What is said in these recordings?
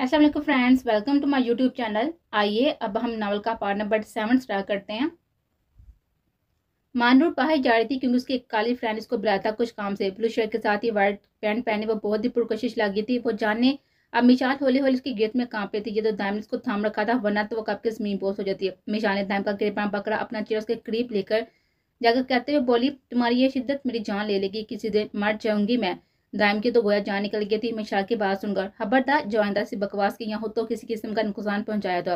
अस्सलाम वालेकुम friends, welcome to my YouTube channel. आइए अब हम नावल का पार्ट नंबर 7 स्टार्ट करते हैं। मानूर बाहर जा रही थी क्योंकि उसकी एक काली फ्रेंड इसको बुलाया था कुछ काम से। ब्लू शर्ट के साथ ही वाइट पैंट पहने वो बहुत ही पुरकशिश लगी थी। वो जाने अब मिशाल हौली हौली उसकी गिरफ्त में कांप रही थी। ये तो दाइम ने उसको थाम रखा था, वरना तो वो कब के जमीन बोस हो जाती है। मिशाल ने दाइम का गिरबान पकड़ा, अपना चेहरा उसके करीब लेकर जाकर कहते हुए बोली, तुम्हारी ये शिद्दत मेरी जान ले लेगी, किसी दिन मर जाऊंगी मैं। दाइम की तो गोया जान निकल गई थी मिशाल की बात सुनकर। खबरदार जो आइंदा से बकवास की यहाँ हो तो किसी किस्म का नुकसान पहुंचाया था।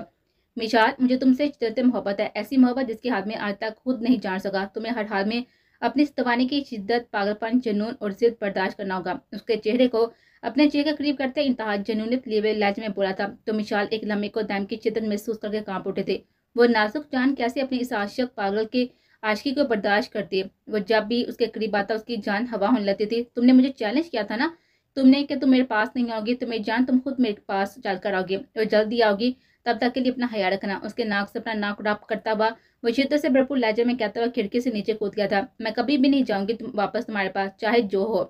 मिशाल, मुझे तुमसे शिद्दत मोहब्बत है, ऐसी मोहब्बत जिसकी हाथ में आज तक खुद नहीं जान सका। तुम्हें हर हाल में अपनी तवानी की शिद्दत, पागलपन, जुनून और जिद बर्दाश्त करना होगा। उसके चेहरे को अपने चेहरे के करीब करते इंतहा जुनूनियत लिए हुए लहजे में बोला था। तो मिशाल एक लम्हे को दाइम की शिद्दत महसूस करके कांप उठे थे। वो नाजुक जान कैसे अपनी इस आशिक पागल के आशिकी को बर्दाश्त करती है। वो जब भी उसके करीब आता उसकी जान हवा होने लगती थी। तुमने मुझे चैलेंज किया था ना, तुमने कि तुम मेरे पास नहीं आओगी तो मेरी जान तुम खुद मेरे पास चलकर आओगी और जल्दी आओगी। तब तक के लिए अपना हया रखना। उसके नाक से अपना नाक रब करता हुआ वो शिद्दत से भरपूर लहजे में कहता हुआ खिड़की से नीचे कूद गया था। मैं कभी भी नहीं जाऊंगी वापस तुम्हारे पास, चाहे जो हो।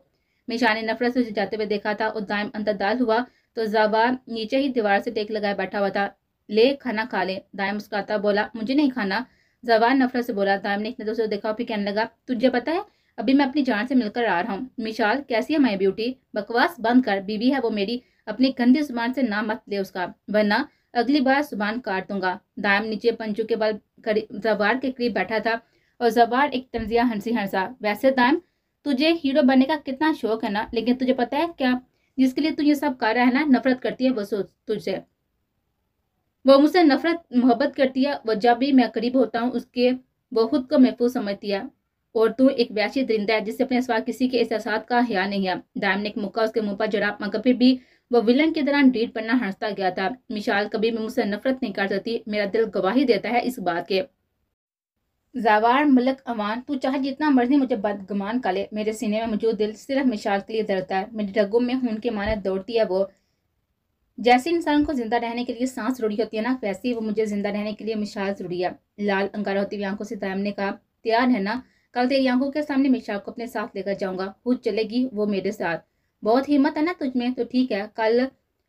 मिशा ने नफरत से उसे जाते हुए देखा था और दाइम अंतरदाल हुआ तो जवाब नीचे ही दीवार से टेक लगाए बैठा हुआ था। ले खाना खा ले। दाइम मुस्कुराता बोला, मुझे नहीं खाना। जवान नफरत से बोला। दाइम ने एक नजर से देखा फिर कहने लगा, तुझे पता है अभी मैं अपनी जान से मिलकर आ रहा हूँ। मिशाल, कैसी है माई ब्यूटी? बकवास बंद कर, बीवी है वो मेरी। अपनी गंदी जुबान से नाम मत ले उसका, वरना अगली बार जुबान काट दूंगा। दाइम नीचे पंचू के बल जवार के करीब बैठा था और जवार एक तंजिया हंसी हंसा। वैसे दाइम, तुझे हीरो बनने का कितना शौक है ना, लेकिन तुझे पता है क्या जिसके लिए तू ये सब कर रहा है ना, नफरत करती है वो तुझसे। वो मुझसे नफरत मोहब्बत करती है। वो जब भी मैं करीब होता हूँ उसके वो खुद को महफूज समझती है। और तू एक वैसी दरिंदा है जिससे अपने सिवा किसी के एहसास का ख्याल नहीं है। दाइम ने एक मुक्का उसके मुंह पर जड़ा, मगर फिर भी वो विलन की तरह डीट बनना हंसता गया था। मिशाल कभी भी मुझसे नफरत नहीं कर सकती, मेरा दिल गवाही देता है इस बात के। जावार मलक अवान, तू चाहे जितना मर्जी मुझे बदगुमान कर ले, मेरे सीने में मौजूद दिल सिर्फ मिशाल के लिए धड़कता है। मेरी रगों में खून के माने दौड़ती है वो। जैसे इंसान को जिंदा रहने के लिए सांस जरूरी होती है ना, वैसे ही वो मुझे जिंदा रहने के लिए मिशाल जरूरी है। लाल अंगारा होती हुई आंखों से दाइम ने कहा, तैयार है ना? कल तेरी आंखों के सामने मिशाल को अपने साथ लेकर जाऊंगा, खुद चलेगी वो मेरे साथ। बहुत हिम्मत है ना तुझमें, तो ठीक है, कल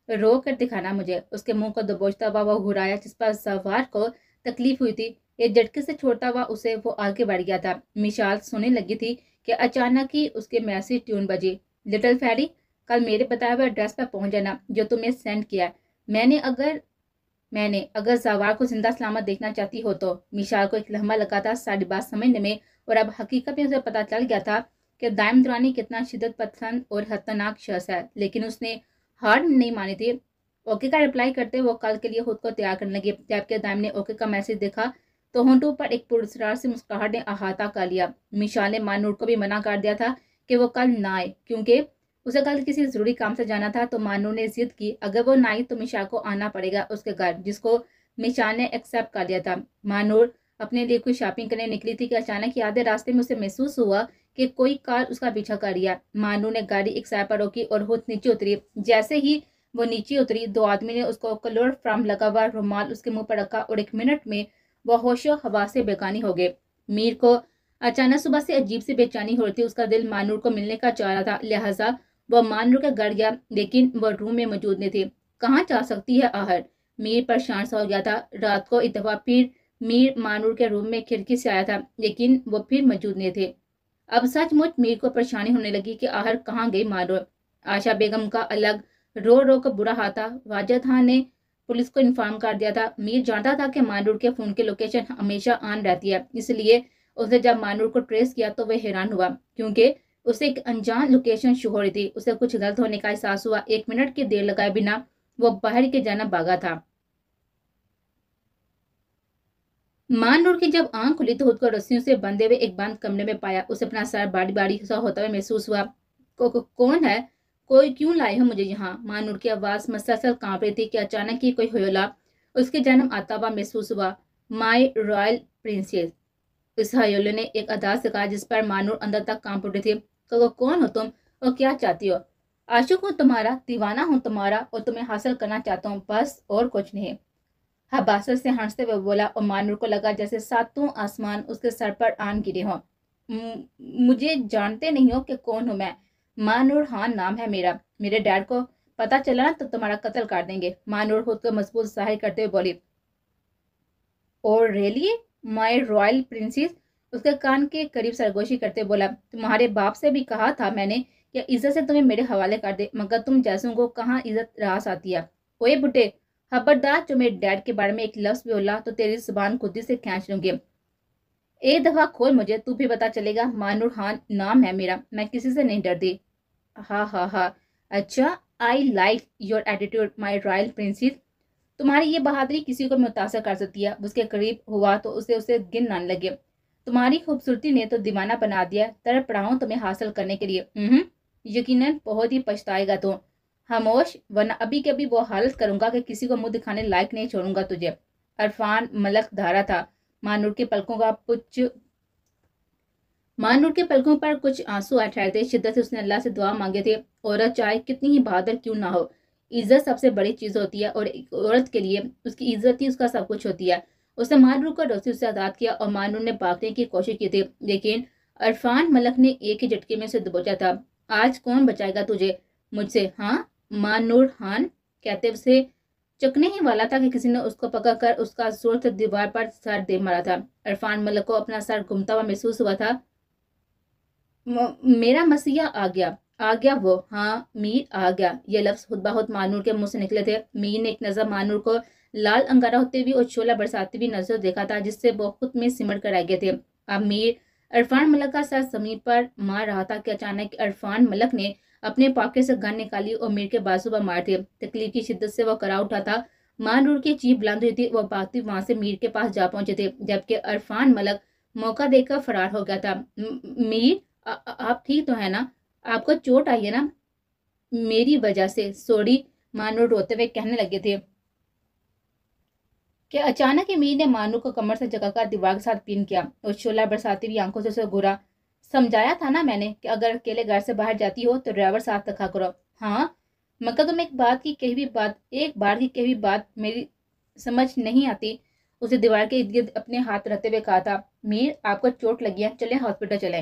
रो कर दिखाना मुझे। उसके मुंह को दबोचता हुआ वो घुराया जिस पर सवार को तकलीफ हुई थी। एक झटके से छोड़ता हुआ उसे वो आगे बढ़ गया था। मिशाल सोने लगी थी कि अचानक ही उसके मैसेज ट्यून बजी। लिटिल फैरी, कल मेरे बताए हुए एड्रेस पर पहुंच जाना जो तुम्हें सेंड किया। मैंने अगर जवार को जिंदा सलामत देखना चाहती हो तो। मिशाल को एक लम्हा लगा था सारी बात समझने में, और अब हकीकत में उसे पता चल गया था कि दाइम दुरानी कितना शिद्दत पसंद और खतरनाक शख्स है। लेकिन उसने हार नहीं मानी थी। ओके का रिप्लाई करते वो कल के लिए खुद को तैयार करने लगी। जबकि दाइम ने ओके का मैसेज देखा तो होंठों पर एक पुरस्कार से मुस्कुराहट ने अहाता कर लिया। मिशाल ने मानूर को भी मना कर दिया था कि वो कल ना आए, क्योंकि उसे कल किसी जरूरी काम से जाना था। तो मानू ने जिद की अगर वो ना आई तो मिशा को आना पड़ेगा उसके घर, जिसको मिशा ने एक्सेप्ट कर लिया था। मानूर अपने लिए कोई शॉपिंग करने निकली थी कि अचानक ही आधे रास्ते में उसे महसूस हुआ कि कोई कार उसका पीछा कर रहा। मानू ने गाड़ी एक साइड पर रोकी और खुद नीचे उतरी। जैसे ही वो नीचे उतरी, दो आदमी ने उसको कलर फ्राम लगा हुआ रुमाल उसके मुंह पर रखा और एक मिनट में वो होशो हवास से बेगानी हो गए। मीर को अचानक सुबह से अजीब सी बेचैनी हो रही थी। उसका दिल मानूर को मिलने का चाह रहा था, लिहाजा वह मानूर के घर गया, लेकिन वह रूम में मौजूद नहीं थी। कहाँ जा सकती है आहट? मीर परेशान सा हो गया था। रात को इतवा फिर मीर मानूर के रूम में खिड़की से आया था, लेकिन वो फिर मौजूद नहीं थे। अब सचमुच मीर को परेशानी होने लगी कि आहर कहाँ गई मानूर। आशा बेगम का अलग रो रो कर बुरा हाल था। वाजिद खान ने पुलिस को इन्फॉर्म कर दिया था। मीर जानता था कि मानूर के फोन की लोकेशन हमेशा ऑन रहती है, इसलिए उसने जब मानूर को ट्रेस किया तो वह हैरान हुआ, क्योंकि उसे एक अनजान लोकेशन शो हो रही थी। उसे कुछ गलत होने का एहसास हुआ। 1 मिनट की देर लगाए बिना वो बाहर के जाना भागा था। मानूर की जब आंख खुली तो खुद को रस्सियों से बंधे हुए एक बंद कमरे में पाया। उसे अपना सर बारी बारी सा होता हुआ महसूस हुआ। कौन है? कोई क्यों लाए हो मुझे यहाँ? मानूर की आवाज मसलसल कांप रही थी कि अचानक ही कोई हयोला उसके जन्म आता हुआ महसूस हुआ। माई रॉयल प्रिंसेस, इस हयोले ने एक अदा से कहा जिस पर मानूर अंदर तक कांप उठी थी। तो कौन हो तुम और क्या चाहती हो? आशिक हूँ तुम्हारा, दीवाना हूँ तुम्हारा और तुम्हें हासिल करना चाहता हूँ, बस और कुछ नहीं। हबासत से हंसते हुए बोला, और मानूर को लगा जैसे सातों आसमान उसके सर पर आन गिरे हों। मुझे जानते नहीं हो कि कौन हूँ मैं? मानूर, हाँ नाम है मेरा। मेरे डैड को पता चला ना तो तुम्हारा कत्ल कर देंगे। मानूर खुद को मजबूत जाहिर करते हुए बोली। और रियली माय रॉयल प्रिंसेस, उसके कान के करीब सरगोशी करते बोला, तुम्हारे बाप से भी कहा था मैंने कि इज्जत से तुम्हें मेरे हवाले कर दे, मगर तुम जैसों को कहाँ इज्जत रास आती है। ओए बुड्ढे, खबरदार जो मेरे डैड के बारे में एक लफ्ज भी बोला तो तेरी जुबान खुद ही से खींच लूंगी। एक दफा खोल मुझे, तू भी पता चलेगा। मानूर खान नाम है मेरा, मैं किसी से नहीं डरती। हा हा हा, अच्छा, I like your attitude my royal princess. तुम्हारी ये बहादुरी किसी को मुतासर कर सकती है। उसके करीब हुआ तो उसे उसे गिन आने लगे। तुम्हारी खूबसूरती ने तो दीवाना बना दिया। तरफ पड़ा हूं तुम्हें हासिल करने के लिए। यकीनन बहुत ही पछताएगा तो। खामोश, वरना अभी के अभी वो हालत करूंगा कि किसी को मुंह दिखाने लायक नहीं छोड़ूंगा तुझे। अरफान मलक धारा था। मानूर के पलकों का कुछ मानूर के पलकों पर कुछ आंसू आ ठहरे थे। शिद्दत से उसने अल्लाह से दुआ मांगे थे। औरत चाहे कितनी ही बहादुर क्यों ना हो, इज्जत सबसे बड़ी चीज होती है और एक औरत के लिए उसकी इज्जत ही उसका सब कुछ होती है। उसने मानूर को रस्सी से आजाद किया और मानूर ने भागने की कोशिश की थी, लेकिन अरफान मलक ने एक ही झटके में उसे दबोचा था। आज कौन बचाएगा तुझे मुझसे? हाँ, मानूर खान कहते उसे चकने ही वाला था कि किसी ने उसको पकड़कर उसका जोर से दीवार पर सर दे मारा था। अरफान मलक को अपना सर घूमता हुआ महसूस हुआ था। मेरा मसीहा आ गया वो। हाँ, मीर आ गया। ये लफ्ज खुद ब खुद मानूर के मुंह से निकले थे। मीर ने एक नजर मानूर को लाल अंगारा होते हुए और शोला बरसाती हुई नजर देखा था, जिससे वो खुद में सिमट कर आ गए थे। अब मीर अरफान मलक का सर जमीन पर मार रहा था कि अचानक अरफान मलक ने अपने पॉकेट से गन निकाली और मीर के बाजू पर मार दिए। तकलीफ की शिद्दत से वो करा उठा था। मानूर की चीख बुलंद हुई थी। वह भागती वहां से मीर के पास जा पहुंचे थे, जबकि अरफान मलक मौका देकर फरार हो गया था। मीर, आप ठीक तो है ना? आपको चोट आई है ना? मेरी वजह से सॉरी, मानू रोते हुए कहने लगे थे कि अचानक ही मीर ने मानू को कमर से जगाकर दीवार के साथ पिन किया और शोला बरसाती हुई आंखों से उसे घूरा। समझाया था ना मैंने कि अगर अकेले घर से बाहर जाती हो तो ड्राइवर साथ रखा करो। हाँ, मगर तुम एक बार की कही भी बात मेरी समझ नहीं आती। उसे दीवार के इर्द गिर्द अपने हाथ रखते हुए कहा था। मीर, आपको चोट लगी है, चले हॉस्पिटल चले।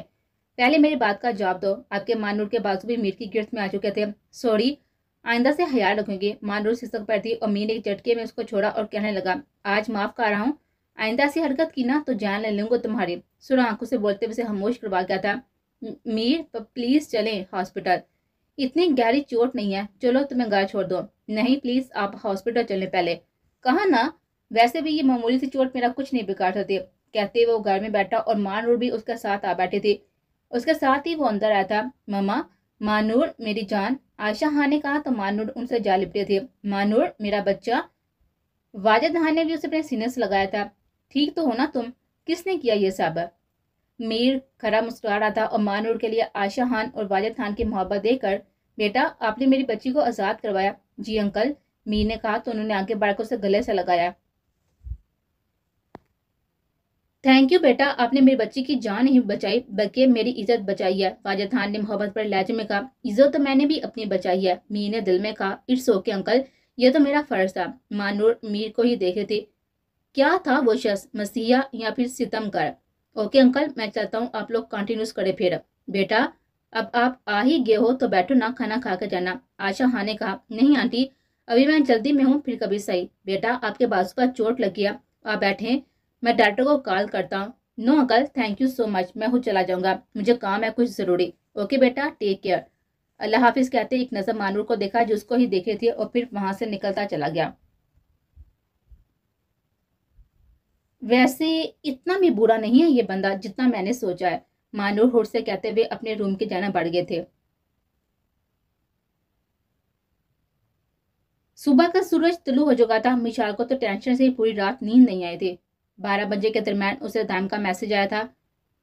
पहले मेरी बात का जवाब दो। आपके मानूर के बाजू भी मीर की गिरफ्त में आ चुके थे। सॉरी, आइंदा से ख्याल रखेंगे। मानूर सिसक पर थी और मीर एक झटके में उसको छोड़ा और कहने लगा, आज माफ कर रहा हूँ, आइंदा से हरकत की ना तो जान ले लूंगा तुम्हारी। सुर आंखों से बोलते हुए खामोश करवा गया था। मीर, प्लीज चलें हॉस्पिटल। इतनी गहरी चोट नहीं है, चलो तुम्हें घर छोड़ दो। नहीं प्लीज, आप हॉस्पिटल चलें पहले। कहा ना, वैसे भी ये मामूली सी चोट मेरा कुछ नहीं बिगाड़ सकती। कहते वो घर में बैठा और मानूर भी उसके साथ आ बैठी थी। उसके साथ ही वो अंदर आया था। ममा, मानूर मेरी जान, आयशा खान ने कहा तो मानूर उनसे जा लिपटे थे। मानूर मेरा बच्चा। वाजिद खान ने भी उसे अपने सीने से लगाया था। ठीक तो हो ना तुम? किसने किया ये सब? मीर खरा मुस्कुरा रहा था और मानूर के लिए आयशा खान और वाजिद खान की मोहब्बत देखकर, बेटा आपने मेरी बच्ची को आजाद करवाया। जी अंकल, मीर ने कहा तो उन्होंने आगे बढ़कर उसे गले से लगाया। थैंक यू बेटा, आपने मेरी बच्ची की जान नहीं बचाई बल्कि मेरी इज्जत बचाई है। वाजिद खान ने मोहब्बत पर लहजे में कहा। इज्जत तो मैंने भी अपनी बचाई है। मीर ने दिल में कहा, इट्स ओके अंकल, यह तो मेरा फर्ज था। मानूर मीर को ही देखे थे। क्या था वो शख्स, मसीहा या फिर सितमगर? ओके अंकल, मैं चाहता हूँ आप लोग कंटिन्यूस करें फिर। बेटा, अब आप आ ही गए हो तो बैठो ना, खाना खा कर जाना। आशा खान ने कहा। नहीं आंटी, अभी मैं जल्दी में हूँ, फिर कभी सही। बेटा, आपके बाजू पर चोट लगी है, आप बैठे, मैं डॉक्टर को कॉल करता हूँ। No uncle, thank you so much, मैं खुद चला जाऊंगा, मुझे काम है कुछ जरूरी। ओके बेटा, टेक केयर। अल्लाह हाफिज कहते एक नजर मानूर को देखा जो उसको ही देखे थे और फिर वहां से निकलता चला गया। वैसे इतना भी बुरा नहीं है ये बंदा जितना मैंने सोचा है, मानूर होठ से कहते हुए अपने रूम के जाना बढ़ गए थे। सुबह का सूरज तुलू हो चुका था। मिशाल को तो टेंशन से पूरी रात नींद नहीं आई थी। 12 बजे के दरमियान उसे दाम का मैसेज आया था।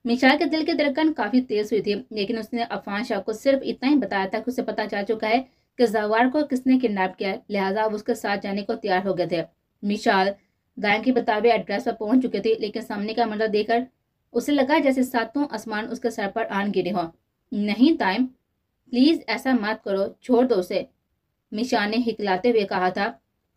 मिशाल के दिल की धड़कन काफी तेज हुई थी, लेकिन उसने अफान शाह को सिर्फ इतना ही बताया था कि उसे पता चल चुका है कि जवार को किसने किडनैप किया है, लिहाजा वो उसके साथ जाने को तैयार हो गए थे। मिशाल दाम के बतावे एड्रेस पर पहुंच चुके थे, लेकिन सामने का मंजर देखकर उसे लगा जैसे सातों आसमान उसके सर पर आन गिरे हों। नहीं ताइम, प्लीज ऐसा मत करो, छोड़ दो उसे, मिशा ने हिकलाते हुए कहा था।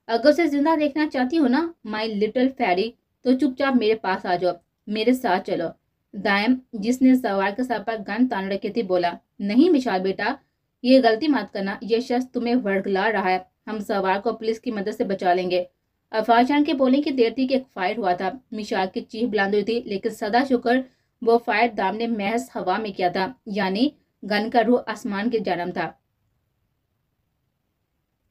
अगर उसे जिंदा देखना चाहती हो ना माई लिटिल फेरी, तो चुपचाप मेरे पास आ जाओ, मेरे साथ चलो। दायम, जिसने सवार के सर पर गन तान रखी थी, बोला। नहीं मिशाल बेटा, ये गलती मत करना, ये शख्स तुम्हें वर्गला रहा है, हम सवार को पुलिस की मदद से बचा लेंगे। अफाज जान के बोलने की देर थी कि एक फायर हुआ था। मिशाल की चीख बुलंद हुई थी, लेकिन सदा शुक्र वो फायर दाम ने महज हवा में किया था, यानी गन का रूह आसमान के जन्म था।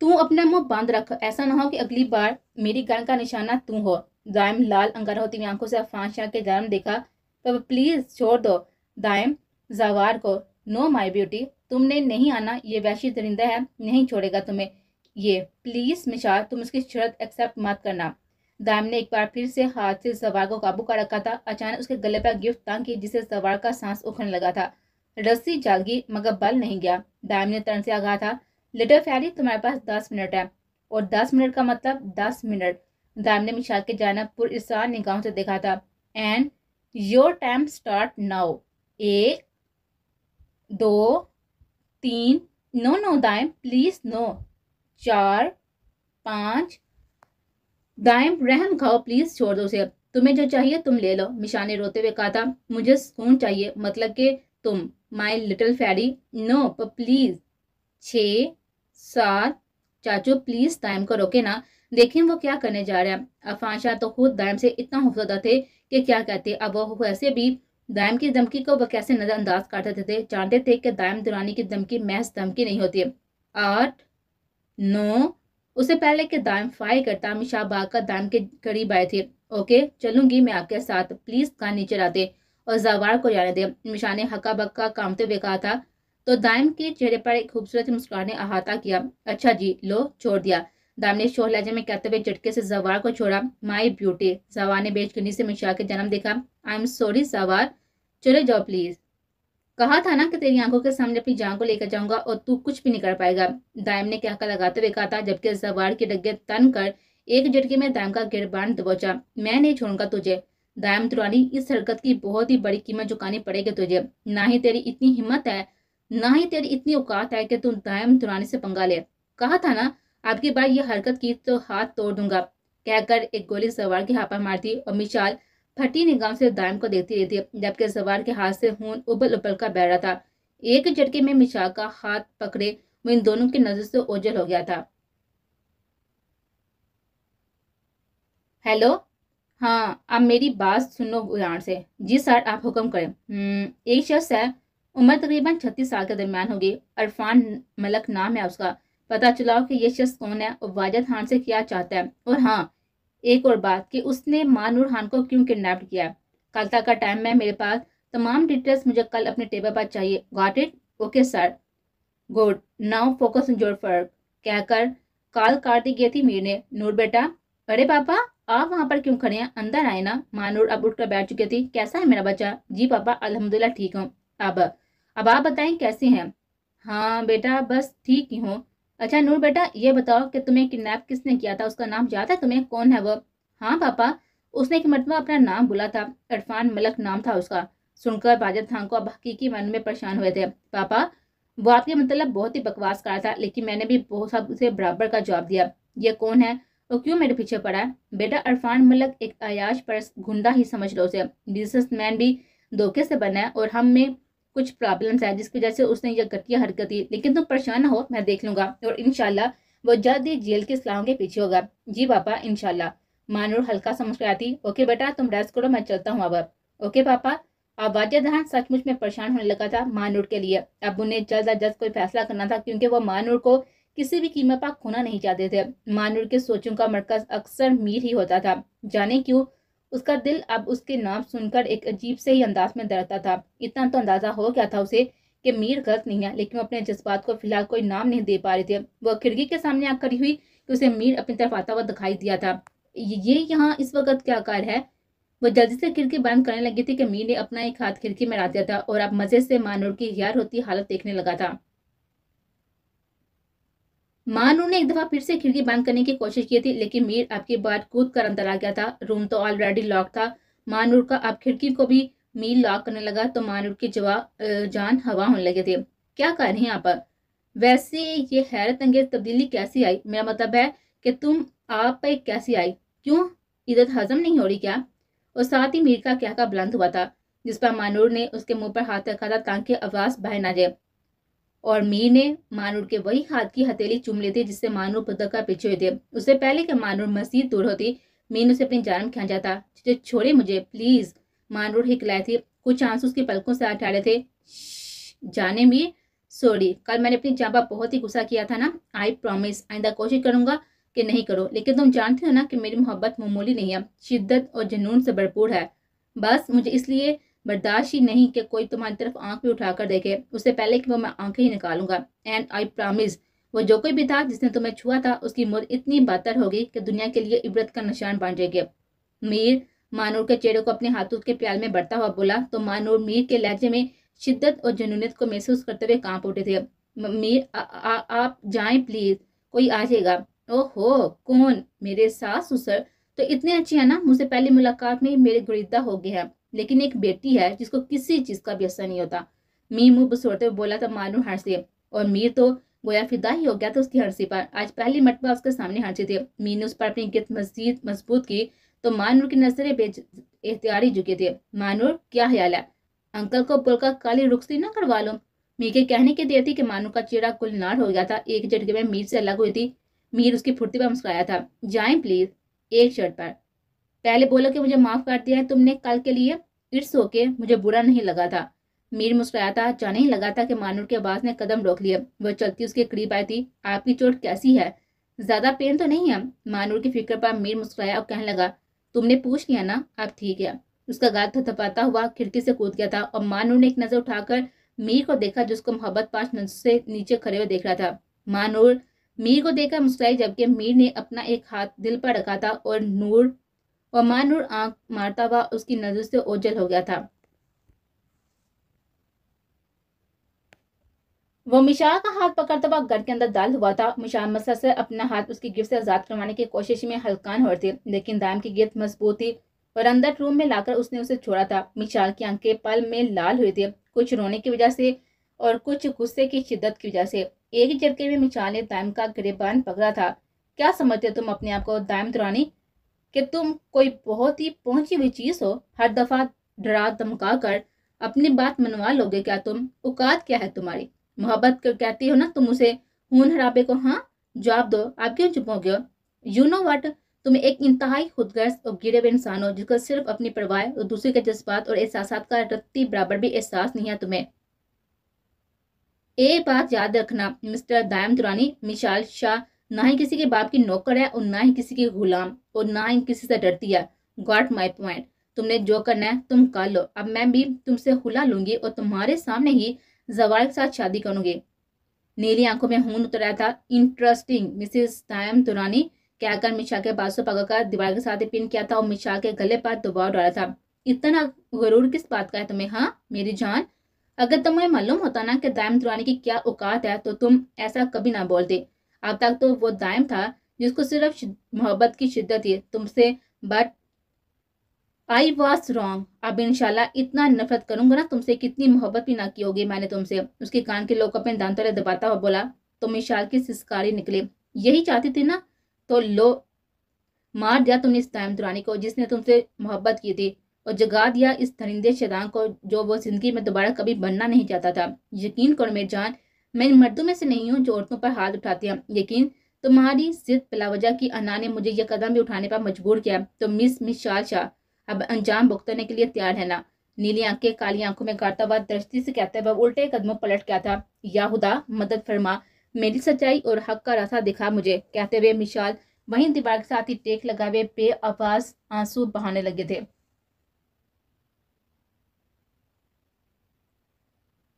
तू अपना मुंह बंद रख, ऐसा ना हो कि अगली बार मेरी गन का निशाना तू हो। दाइम लाल अंगारा होती हुई आंखों से अफान शाह के जन्म देखा। तो प्लीज छोड़ दो दाइम जवार को। नो माई ब्यूटी, तुमने नहीं आना, ये वैशी दरिंदा है, नहीं छोड़ेगा तुम्हें ये। प्लीज मिशाल, तुम उसकी शर्त एक्सेप्ट मत करना। दाइम ने एक बार फिर से हाथ से जवार को काबू कर रखा था। अचानक उसके गले पर गिफ्ट तंग की, जिसे जवार का सांस उखड़ने लगा था। रस्सी जल गई मगर बल नहीं गया। दाइम ने तन से आगा था, लिटिल फेरी तुम्हारे पास 10 मिनट है, और 10 मिनट का मतलब 10 मिनट। दाइम ने मिशाल के जानब पुरइसान निगाहों से देखा था। And your time start now. 1 2 3, no no time please no. 4 5। Time रहम खाओ, प्लीज छोड़ दो उसे, तुम्हें जो चाहिए तुम ले लो। मिशाल ने रोते हुए कहा था, मुझे सुकून चाहिए, मतलब कि तुम, my little fairy. No please. 6 7। चाचू प्लीज दाइम को रोके ना, देखें वो क्या करने जा रहा है। अफान शाह तो खुद दाइम से इतना खौफजदा थे कि क्या कहते। अब वो वैसे भी दाइम की धमकी को वो कैसे नजरअंदाज कर देते थे। जानते थे कि दाइम दुरानी की धमकी महज धमकी नहीं होती। 8 9। उससे पहले कि दाइम फायर करता, मिशा बाग का दाइम के करीब आए थे। ओके चलूंगी मैं आपके साथ, प्लीज कान नीचे लाते और जवार को जाने दे। मिशा ने हक्का बक्का कामते हुए कहा था। तो दाइम के चेहरे पर एक खूबसूरत मुस्कुराहट ने अहाता किया। अच्छा जी, लो छोड़ दिया। दाइम ने शोर लहजे में कहते हुए झटके से जवार को छोड़ा। My beauty. जवार ने बेचकनी से मिशा के जन्म देखा। आई एम सॉरी जवार, चले जाओ प्लीज। कहा था ना कि तेरी आंखों के सामने अपनी जान को लेकर जाऊंगा और तू कुछ भी नहीं कर पाएगा। दाइम ने क्या लगाते हुए कहा था, जबकि जवार के डगे तन कर एक झटके में दाइम का गिरबान दबोचा। मैं नहीं छोड़ूंगा तुझे दाइम दुरानी, इस हरकत की बहुत ही बड़ी कीमत चुकानी पड़ेगी तुझे। ना ही तेरी इतनी हिम्मत है, ना ही तेरी इतनी औकात है कि तू दाइम दुरानी से पंगा ले। कहा था ना आपकी बार ये हरकत की तो हाथ तोड़ दूंगा, कहकर एक गोली सवार के हाथ पर मारती और मिशाल फटी निगाह से दाइम को देखती रही थी, जबकि सवार के हाथ से खून उबल उबल का बह रहा था। एक झटके में मिशाल का हाथ पकड़े वो इन दोनों की नजर से ओझल हो गया था। हेलो, हाँ अब मेरी बात सुनो ध्यान से। जी सर, आप हुक्म करें। एक शख्स है, उम्र तकरीबन 36 साल के दरमियान होगी। अरफान मलक नाम है उसका। पता चला कि ये शख्स कौन है और वाजिद खान से क्या चाहता है। और हाँ, एक और बात कि उसने मानूर खान को क्यों किडनैप किया। कल तक का टाइम है मेरे पास, तमाम डिटेल्स मुझे कल अपने टेबल पर चाहिए। Got it? Okay sir. Good, now focus on your work, कहकर कॉल काट दी गई थी मीर ने। नूर बेटा। अरे पापा, आप वहां पर क्यों खड़े हैं, अंदर आए ना। मानूर अब उठकर बैठ चुकी थी। कैसा है मेरा बच्चा? जी पापा अल्हम्दुलिल्लाह ठीक हूँ। अब आप बताएं कैसे हैं। हाँ बेटा बस ठीक ही हूँ। अच्छा नूर बेटा, ये बताओ कि तुम्हें किडनैप किसने किया था, उसका नाम याद है तुम्हें, कौन है वो? हाँ पापा, उसने एक मरतबा अपना नाम बोला था, इरफान मलक नाम था उसका। सुनकर बाजिद खान को अब हकीकी मन में परेशान हुए थे। पापा, वो आपके मतलब बहुत ही बकवास कहा था, लेकिन मैंने भी बहुत सब उसे बराबर का जवाब दिया। ये कौन है और क्यों मेरे पीछे पड़ा है? बेटा इरफान मलक एक अयाश परस्त गुंडा ही समझ लो उसे। बिजनेसमैन भी धोखे से बना है और हम में कुछ प्रॉब्लम्स है जिसकी वजह से उसने ये घटिया हरकत की। लेकिन तुम परेशान ना हो, मैं देख लूंगा और इंशाल्लाह वो जल्द ही जेल की सलाहों के पीछे होगा। जी पापा इंशाल्लाह। मानूर हल्का सा मुस्कुराती। ओके बेटा तुम रेस्ट करो, मैं चलता हूँ अब। ओके पापा। अब वाजिद खान सचमुच में परेशान होने लगा था मानूर के लिए। अब उन्हें जल्द अज जल्द कोई फैसला करना था, क्योंकि वो मानूर को किसी भी कीमत पर खोना नहीं चाहते थे। मानूर के सोचों का मरकज अक्सर मीर ही होता था। जाने क्यों उसका दिल अब उसके नाम सुनकर एक अजीब से ही अंदाज में धड़कता था। इतना तो अंदाजा हो गया था उसे कि मीर गलत नहीं है, लेकिन वो अपने जज्बात को फिलहाल कोई नाम नहीं दे पा रहे थे। वो खिड़की के सामने आकर खड़ी हुई कि उसे मीर अपनी तरफ आता हुआ दिखाई दिया था। ये यहाँ इस वक्त क्या कार्य है? वो जल्दी से खिड़की बंद करने लगी थी कि मीर ने अपना एक हाथ खिड़की में रख दिया था और अब मजे से मानूर की गैर होती हालत देखने लगा था। मानूर ने एक दफा फिर से खिड़की बंद करने की कोशिश की थी, लेकिन मीर आपकी बात कूद कर अंदर आ गया था। रूम तो ऑलरेडी लॉक था। मानूर का अब खिड़की को भी मीर लॉक करने लगा तो मानूर की जान हवा होने लगे थे। क्या कर रही हैं आप? वैसे ये हैरत अंगेज तब्दीली कैसी आई? मेरा मतलब है कि तुम आप पे कैसी आई? क्यों, इधर हजम नहीं हो रही क्या? और साथ ही मीर का क्या का बुलंद हुआ था, जिस पर मानूर ने उसके मुंह पर हाथ रखा था ताकि आवाज बाहर ना जाए। और मीर ने मानूर के वही हाथ की हथेली चूम ली थी जिससे मानूर पुत्र का पीछे हुए थे। उससे पहले कि मानूर मजीद दूर होती, मीर ने उसे अपनी जान खींचा था। छोड़े मुझे प्लीज, मानूर हिकलाए थी, कुछ आंसू उसकी पलकों से हटा रहे थे। जाने मीर, सॉरी, कल मैंने अपनी जान पर बहुत ही गुस्सा किया था ना। आई प्रॉमिस आइंदा कोशिश करूंगा कि नहीं करो, लेकिन तुम जानते हो ना कि मेरी मोहब्बत मामूली नहीं है, शिद्दत और जुनून से भरपूर है। बस मुझे इसलिए बर्दाश्त ही नहीं कि कोई तुम्हारी तरफ आंख भी उठाकर देखे, उससे पहले कि वो मैं आंखें ही निकालूंगा। एंड आई प्रॉमिस, वो जो कोई भी था जिसने तुम्हें छुआ था उसकी मौत इतनी बदतर होगी कि दुनिया के लिए इबरत का निशान बन जाएगी। मीर मानूर के चेहरे को अपने हाथों के प्याल में बढ़ता हुआ बोला तो मानूर मीर के लहजे में शिद्दत और जुनूनियत को महसूस करते हुए कांप उठे थे। मीर आप जाएं प्लीज, कोई आ जाएगा। ओहो, कौन? मेरे सास ससुर तो इतने अच्छे हैं ना, मुझसे पहली मुलाकात में मेरे गुरीदा हो गए हैं, लेकिन एक बेटी है जिसको किसी चीज का भी असर नहीं होता। मीर मुंह बसोड़ते हुए बोला था मानूर हंसी, और मीर तो गोया फिदा ही हो गया था उसकी हंसी पर। आज पहली मरतबा उसके सामने हंसी थी। मीर ने उस पर अपनी गिरफ्त मजीद मजबूत की तो मानूर की नजरें एहतियारी झुकी थी। मानूर, क्या ख्याल है? अंकल को बोलकर काली रुखसी ना करवा लो। मीर के कहने की देर थी कि मानूर का चेहरा गुलनार हो गया था। एक झटके में मीर से अलग हुई थी। मीर उसकी फुर्ती पर मुस्कुराया था। जाएं प्लीज, एक शर्त पर। पहले बोलो कि मुझे माफ कर दिया है तुमने कल के लिए। इट्स ओके, मुझे बुरा नहीं लगा था। मीर मुस्कुराया था। जाने ही लगा था कि मानूर के आवाज ने कदम रोक लिया। वह चलती उसके करीब आई थी। आपकी चोट कैसी है? ज्यादा पेन तो नहीं है? मानूर की फिक्र पर मीर मुस्कुराया और कहने लगा, तुमने पूछ लिया ना, अब ठीक है। उसका गाल थपथपाता हुआ खिड़की से कूद गया था और मानूर ने एक नजर उठाकर मीर को देखा जिसको मोहब्बत 5 नजर से नीचे खड़े हुए देख रहा था। मानूर मीर को देखकर मुस्कुराई जबकि मीर ने अपना एक हाथ दिल पर रखा था और मानूर आंख मारता हुआ उसकी नजर से ओझल हो गया था। वो मिशाल का हाथ पकड़ता हुआ घर के अंदर दाखिल हुआ था। मिशाल मसर से अपना हाथ उसकी गिरफ्त से आजाद करवाने की कोशिश में हलकान हो रही थी, लेकिन दाम की गिरफ्त मजबूत थी और अंदर रूम में लाकर उसने उसे छोड़ा था। मिशाल की आंखें पल में लाल हुई थी, कुछ रोने की वजह से और कुछ गुस्से की शिद्दत की वजह से। एक ही झटके में मिशाल ने दाम का गिरबान पकड़ा था। क्या समझते तुम अपने आप को दाम दुरानी, कि तुम कोई बहुत ही पहुंची हुई चीज हो? हर दफा डरा धमका कर अपनी बात मनवा लोगे क्या तुम? औकात क्या है तुम्हारी? मोहब्बत कहती हो ना तुम उसे, खून हराबे को। हाँ, जवाब दो, आप क्यों चुप हो गए? यू नो वट, तुम एक इंतहाई खुदगर्ज और गिरे हुए इंसान हो जिसको सिर्फ अपनी परवाह और दूसरे के जज्बात और एहसासात का रत्ती बराबर भी एहसास नहीं है तुम्हें। एक बात याद रखना मिस्टर दायम दुरानी, मिशाल शाह ना ही किसी के बाप की नौकर है और ना ही किसी की गुलाम और ना ही किसी से डरती है। Got my point. तुमने जो करना है तुम कर लो। अब मैं भी तुमसे खुला लूंगी और तुम्हारे सामने ही जवाल के साथ शादी करूंगी। नीली आंखों में खून उतर रहा था। इंटरेस्टिंग मिसेस दायम दुरानी, कहकर मिशा के बाजू पकड़कर दीवार के साथ पिन किया था और मिशा के गले पर दबाव डाला था। इतना गरूर किस बात का है तुम्हें? हाँ मेरी जान, अगर तुम्हें मालूम होता ना कि दायम दुरानी की क्या औकात है तो तुम ऐसा कभी ना बोलते। अब तक तो वो दायम था जिसको सिर्फ मोहब्बत की शिद्दत थी तुमसे, बट आई वॉज रॉन्ग। अब इंशाल्लाह इतना नफरत करूंगा ना तुमसे, कितनी मोहब्बत भी ना की होगी मैंने तुमसे। उसके कान के लोग अपने दांतों से दबाता हुआ बोला तो मिशाल की सिसकारी निकली। यही चाहती थी ना, तो लो, मार दिया तुमने इस दायम दुरानी को जिसने तुमसे मोहब्बत की थी, और जगा दिया इस दरिंदे शैतान को जो वो जिंदगी में दोबारा कभी बनना नहीं चाहता था। यकीन करो मेरी जान, मैं इन मर्दों में से नहीं हूँ जो औरतों पर हाथ उठाते हैं, लेकिन तुम्हारी जिद बिलावजह की अना ने मुझे यह कदम भी उठाने पर मजबूर किया। तो मिस मिशाल शाह, अब अंजाम भुगतने के लिए तैयार है ना? नीली आंखें काली आंखों में गाड़ता हुआ दृष्टि से कहते हुए उल्टे कदमों पलट गया था। या खुदा मदद फरमा, मेरी सच्चाई और हक का रास्ता दिखा मुझे, कहते हुए मिशाल वहीं दीवार के साथ ही टेक लगाए बेआवाज आंसू बहाने लगे थे।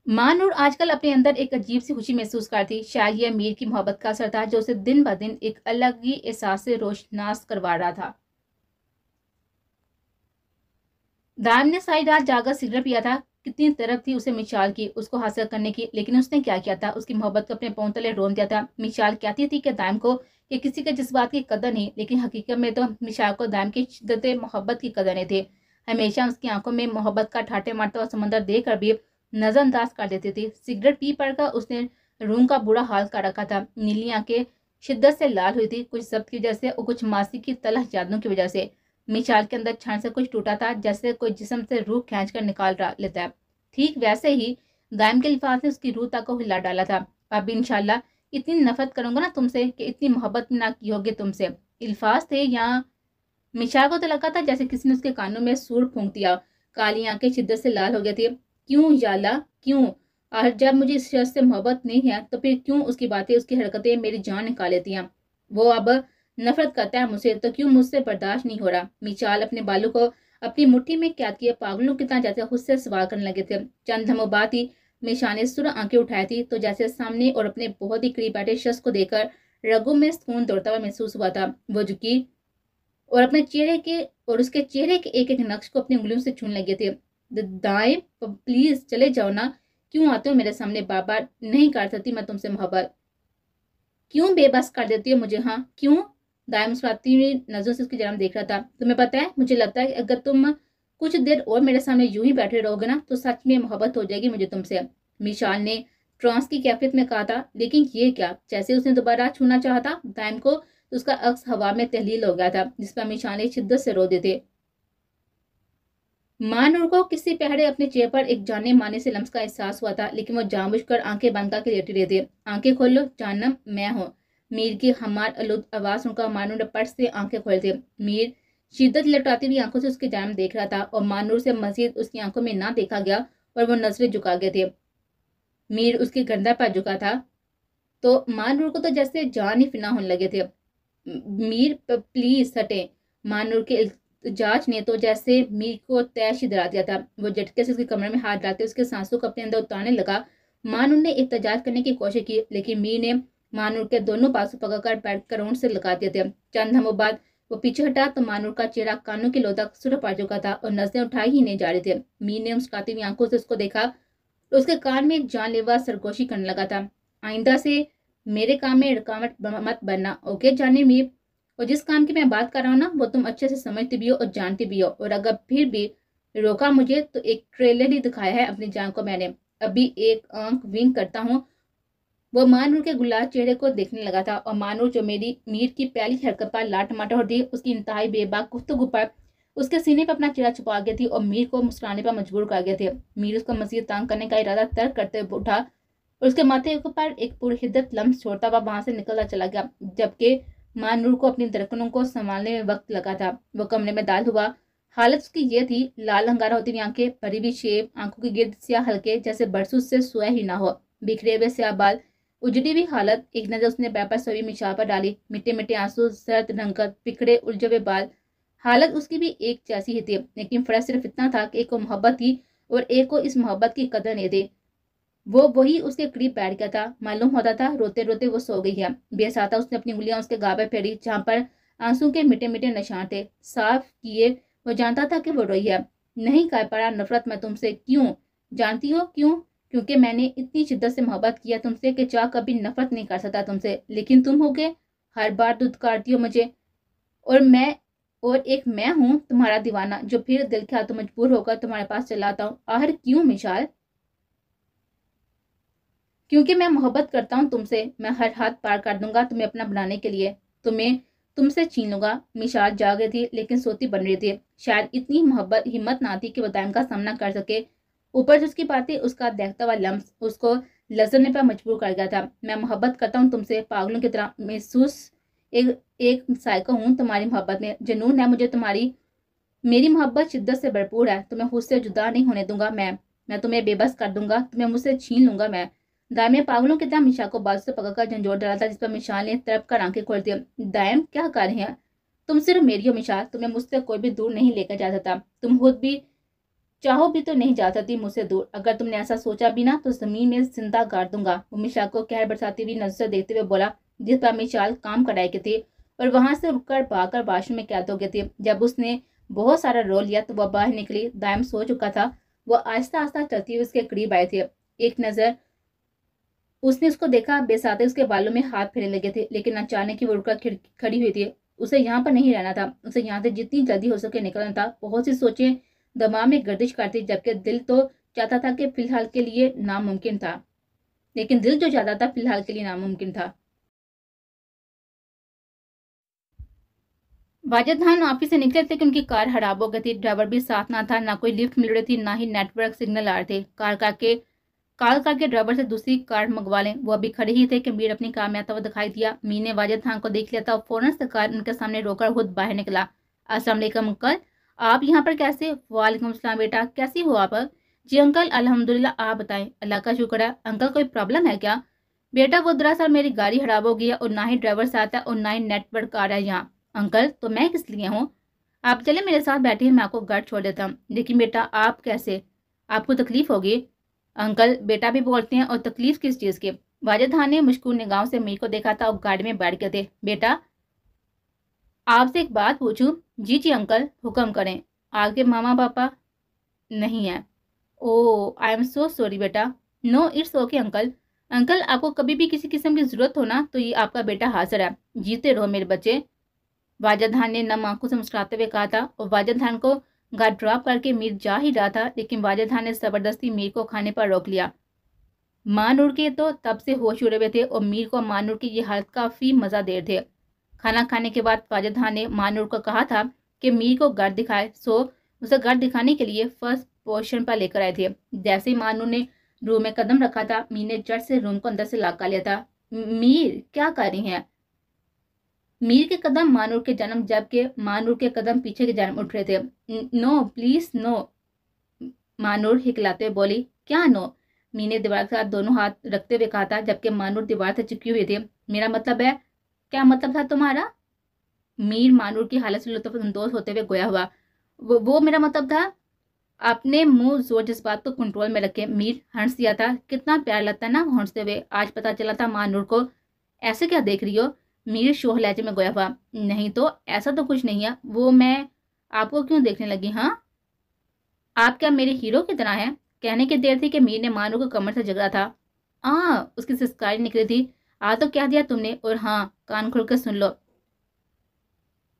मानूर आजकल अपने अंदर एक अजीब सी खुशी महसूस करती। शायद यह मीर की मोहब्बत का असर था जो उसे दिन ब दिन एक अलग ही एहसास से रोशनास करवा रहा था। दाम ने सारी रात जाकर सिगरेट पिया था। कितनी तरफ थी उसे मिशाल की उसको हासिल करने की, लेकिन उसने क्या किया था? उसकी मोहब्बत को अपने पांव तले रोन दिया था। मिशाल कहती थी कि दाम को कि किसी के जज्बात की कदर नहीं, लेकिन हकीकत में तो मिशाल को दाम की शिद्दत मोहब्बत की कदर नहीं थी। हमेशा उसकी आंखों में मोहब्बत का ठाटे मारता हुआ समंदर देखकर भी नजरअंदाज कर देती थी। सिगरेट पी पड़कर उसने रूम का बुरा हाल कर रखा था। नीली आंखें शिद्दत से लाल हुई थी, कुछ जब्त की वजह से और कुछ मासी की तलख यादों की वजह से। मिशाल के अंदर क्षण से कुछ टूटा था, जैसे कोई जिस्म से रूह खींच कर निकाल लेता है। ठीक वैसे ही दायम के अल्फाज ने उसकी रूह तक को हिला डाला था। अब इंशाल्लाह इतनी नफरत करूंगा ना तुमसे कि इतनी मोहब्बत ना की होगी तुमसे। अल्फाज थे यहाँ। मिशा को तो लगा था जैसे किसी ने उसके कानों में सूर फूंक दिया। काली आंखें शिद्दत से लाल हो गई थी। क्यों याला क्यों? और जब मुझे इस शख्स से मोहब्बत नहीं है तो फिर क्यों उसकी बातें, उसकी हरकतें मेरी जान निकाल लेती हैं? वो अब नफरत करता है मुझसे तो क्यों मुझसे बर्दाश्त नहीं हो रहा? मिशाल अपने बालों को अपनी मुट्ठी में कैद किए पागलों की तरह जैसे खुद से सवाल करने लगे थे। चंद धमों बाद ही मिशा ने सुर आंखें उठाई थी तो जैसे सामने और अपने बहुत ही करीब बैठे शख्स को देखकर रगों में सुकून दौड़ता हुआ महसूस हुआ था। वो झुकी और अपने चेहरे के और उसके चेहरे के एक एक नक्श को अपनी उंगलियों से छूने लगे थे। दाएं प्लीज चले जाओ ना, क्यों आते हो मेरे सामने बार बार? नहीं कर सकती मैं तुमसे मोहब्बत। क्यों बेबस कर देती हो मुझे? हाँ क्यों? दाएं मुस्कुराती हुई नजरों से उसकी जानब देख रहा था। तुम्हें पता है, मुझे लगता है कि अगर तुम कुछ देर और मेरे सामने यूं ही बैठे रहोगे ना तो सच में मोहब्बत हो जाएगी मुझे तुमसे। मिशाल ने ट्रांस की कैफियत में कहा था। लेकिन ये क्या? जैसे उसने दोबारा छूना चाहा था दाइम को तो उसका अक्स हवा में तहलील हो गया था, जिस पर मिशाल ने शिद्दत से रो देते। मानूर को किसी पहरे अपने चेहरे पर एक जाने माने से लम्स का एहसास हुआ था, लेकिन वो जानबूझकर आंखें बंद करके लेटे रहे थे। आंखें खोलो जानम, मैं हूँ। मीर की हमार आलूद आवाज सुनकर मानूर ने पट से आंखें खोले थे। मीर शिद्दत लौटाती हुई आंखों से उसकी जानब देख रहा था और मानूर से मजीद उसकी आंखों में ना देखा गया और वो नजरें झुका गए थे। मीर उसकी गर्दन पर झुका था तो मानूर को तो जैसे जान ही फिना होने लगे थे। मीर प्लीज हटे। मानूर के इल्तिजाज ने तो जैसे मीर को तैश ही डरा दिया था। वो झटके से उसके कमरे में हाथ डालते उसके सांसों को अपने अंदर उतारने लगा। मानूर ने इल्तिजाज करने की कोशिश की लेकिन मीर ने मानूर के दोनों पासों पकड़कर बैठ कर ऊंट से लगा दिए थे। चंद हमों बाद वो पीछे हटा तो मानूर का चेहरा कानों की लो तक सुर पड़ चुका था और नजरें उठाई ही नहीं जा रहे थे। मीर ने मुस्कुराती हुई आंखों से उसको देखा तो उसके कान में एक जानलेवा सरगोशी करने लगा था। आइंदा से मेरे काम में रुकावट मत बनना, ओके जाने मीर? और जिस काम की मैं बात कर रहा हूँ ना वो तुम अच्छे से समझती भी हो और जानती भी हो, और अगर फिर भी रोका मुझे तो एक ट्रेलर ही दिखाया है अपनी जान को मैंने। अभी एक आंख विंक करता हूँ। वो मानूर के गुलाब चेहरे को देखने लगा था और मानूर जो मेरी मीर की पहली हरकत पर लाट टमाटर हो दी उसकी इंतहाई बेबाक गुफ्तगू पर उसके सीने पर अपना चेहरा छुपा गई थी और मीर को मुस्कुराने पर मजबूर कर गए थे। मीर उसको मजीद तंग करने का इरादा तर्क करते हुए उठा और उसके माथे पर एक पूरी हिद्दत लम्स छोड़ता हुआ वहां से निकलता चला गया, जबकि मानूर को अपनी धड़कनों को संभालने में वक्त लगा था। वो कमरे में दाल हुआ। हालत उसकी ये थी, लाल अंगारा होती हुई आंखें, भरी हुई शेप, आंखों के गिर्द स्याह हल्के जैसे बरसों से सोया ही ना हो, बिखरे हुए स्याह बाल, उजड़ी हुई हालत। एक नजर उसने पैपर सोई मिशा पर डाली, मिट्टे मिट्टे आंसू, सर्द रंगत, बिखड़े उलझे हुए बाल। हालत उसकी भी एक जैसी ही थी, लेकिन फर्क सिर्फ इतना था कि एक को मोहब्बत थी और एक को इस मोहब्बत की कदर नहीं थी। वो वही उसके करीब बैठ गया था। मालूम होता था रोते रोते वो सो गई है। बेसाता उसने अपनी उंगलियां उसके गाल पर फेरी जहां पर आंसू के मिटे मिटे निशान थे, साफ किए। वो जानता था कि वो रोई है। नहीं कर पड़ा नफरत मैं तुमसे। क्यों? जानती हो क्यों? क्योंकि मैंने इतनी शिद्दत से मोहब्बत किया तुमसे कि चाह कभी नफरत नहीं कर सकता तुमसे, लेकिन तुम हो गए हर बार दुत्कारती हो मुझे। और एक मैं हूं तुम्हारा दीवाना जो फिर दिल ख्याल तो मजबूर होकर तुम्हारे पास चला आता हूँ। आखिर क्यों मिशाल? क्योंकि मैं मोहब्बत करता हूँ तुमसे। मैं हर हाथ पार कर दूंगा तुम्हें अपना बनाने के लिए। तुम्हें तुमसे छीन लूंगा। मिशाल जाग रही थी लेकिन सोती बन रही थी। शायद इतनी मोहब्बत हिम्मत ना थी कि वो दाइम का सामना कर सके। ऊपर से उसकी बातें, उसका देखता हुआ लम्स उसको लजरने पर मजबूर कर गया था। मैं मोहब्बत करता हूँ तुमसे पागलों की तरह महसूस। एक एक साइको हूँ तुम्हारी मोहब्बत में। जुनून है मुझे तुम्हारी। मेरी मोहब्बत शिद्दत से भरपूर है। तुम्हें खुद से जुदा नहीं होने दूंगा मैं तुम्हें बेबस कर दूंगा, तुम्हें मुझसे छीन लूंगा मैं। दायम पागलों की तरह मिशा को बाजू से पकड़कर झंझोर डाला था, जिस पर मिशाल ने तरफ कर आंखें खोल दी। दायम क्या कर रहे हैं? तुम सिर्फ मेरी हो मिशाल, तुम्हें मुझसे कोई भी दूर नहीं लेकर जा सकता। तुम खुद भी चाहो भी तो नहीं जा सकती मुझसे दूर। अगर तुमने ऐसा सोचा भी ना तो जमीन में जिंदा गाड़ दूंगा। वो मिशाल को कहर बरसाती हुई नजर से देखते हुए बोला, जिस पर मिशाल काम कराए के थे और वहां से रुककर भागकर वाशरूम में कैद हो गए थे। जब उसने बहुत सारा रो लिया तो वह बाहर निकली। दायम सो चुका था। वो आहिस्ता आहिस्ता चलती हुई उसके करीब आए थे। एक नजर उसने उसको देखा। बेसाते उसके बालों में हाथ फेरने लगे थे, लेकिन अचानक ही वो उड़कर खड़ी हुई थी। उसे यहाँ पर नहीं रहना था। उसे यहाँ से जितनी जल्दी हो सके निकलना था। बहुत सी सोचें दिमाग में गर्दिश करती, जबकि दिल तो चाहता था कि फिलहाल के लिए नामुमकिन था। लेकिन दिल जो चाहता था फिलहाल के लिए नामुमकिन था। वाजिद खान ऑफिस से निकले थे कि उनकी कार खराब हो गई थी। ड्राइवर भी साथ ना था, ना कोई लिफ्ट मिल रही थी, ना ही नेटवर्क सिग्नल आ रहे थे। कार के कॉल करके ड्राइवर से दूसरी कार मंगवा लें। वो अभी खड़े ही थे कि मीर अपनी कार में आता हुआ दिखाई दिया। मीर ने वाजिद खान को देख लिया था और फौरन से कार उनके सामने रोकर खुद बाहर निकला। अस्सलाम वालेकुम अंकल, आप यहाँ पर कैसे? वालेकुम सलाम बेटा, कैसी हो आप? जी अंकल अल्हम्दुलिल्लाह, आप बताएं। अल्लाह का शुक्र है। अंकल कोई प्रॉब्लम है क्या? बेटा वो दरअसल मेरी गाड़ी खराब हो गई है और ना ही ड्राइवर साथ है और ना ही नेटवर्क आ रहा है यहाँ। अंकल तो मैं किस लिए हूँ? आप चले मेरे साथ बैठिए, मैं आपको घर छोड़ देता हूँ। लेकिन बेटा आप कैसे? आपको तकलीफ होगी? अंकल बेटा भी बोलते हैं, और तकलीफ किस चीज़ की? वाजिद खान ने मुश्किल निगाहों से मीर को देखा था और गाड़ी में बैठ गए थे। बेटा आपसे एक बात पूछूं? जी जी अंकल हुक्म करें। आपके मामा पापा नहीं है? Oh I am so sorry बेटा। No it's okay uncle. Uncle आपको कभी भी किसी किस्म की जरूरत हो ना तो ये आपका बेटा हाजिर है। जीते रहो मेरे बच्चे। वाजिद खान ने नम आंखों से मुस्कुराते हुए कहा था और वाजिद खान को घर ड्रॉप करके मीर जा ही रहा था, लेकिन वाजिद खान ने जबरदस्ती मीर को खाने पर रोक लिया। माँ नूर के तो तब से होश उड़े हुए थे और मीर को माँ नूर की ये हालत काफ़ी मज़ा दे रहे थे। खाना खाने के बाद वाजिद खान ने माँ नूर को कहा था कि मीर को घर दिखाए, सो उसे घर दिखाने के लिए फर्स्ट पोजीशन पर लेकर आए थे। जैसे ही माँ नूर ने रूम में कदम रखा था, मीर ने झट से रूम को अंदर से लॉक कर लिया था। मीर क्या कर रही हैं? मीर के कदम मानूर के जन्म, जबकि मानूर के कदम पीछे के जन्म उठ रहे थे। नो प्लीज नो, मानूर हिकलाते हुए बोली। क्या नो? मीर ने दीवार के साथ दोनों हाथ रखते हुए कहा था, जबकि मानूर दीवार से चिपकी हुई थी। मेरा मतलब है। क्या मतलब था तुम्हारा? मीर मानूर की हालत से लुत्फानंदोज होते हुए गोया हुआ। वो मेरा मतलब था। अपने मुंह जोर जज्बात को कंट्रोल में रखे। मीर हंस दिया था। कितना प्यार लगता है ना हंसते हुए। आज पता चला था मानूर को। ऐसे क्या देख रही हो? मीर शोह लहजे में गोया हुआ। नहीं तो ऐसा तो कुछ नहीं है। वो मैं आपको क्यों देखने लगी? हाँ आप क्या मेरे हीरो की तरह हैं? कहने की देर थी कि मीर ने मानू को कमर से जगड़ा था। उसकी सिसकारी निकली थी। तो क्या दिया तुमने? और हाँ कान खोल कर सुन लो,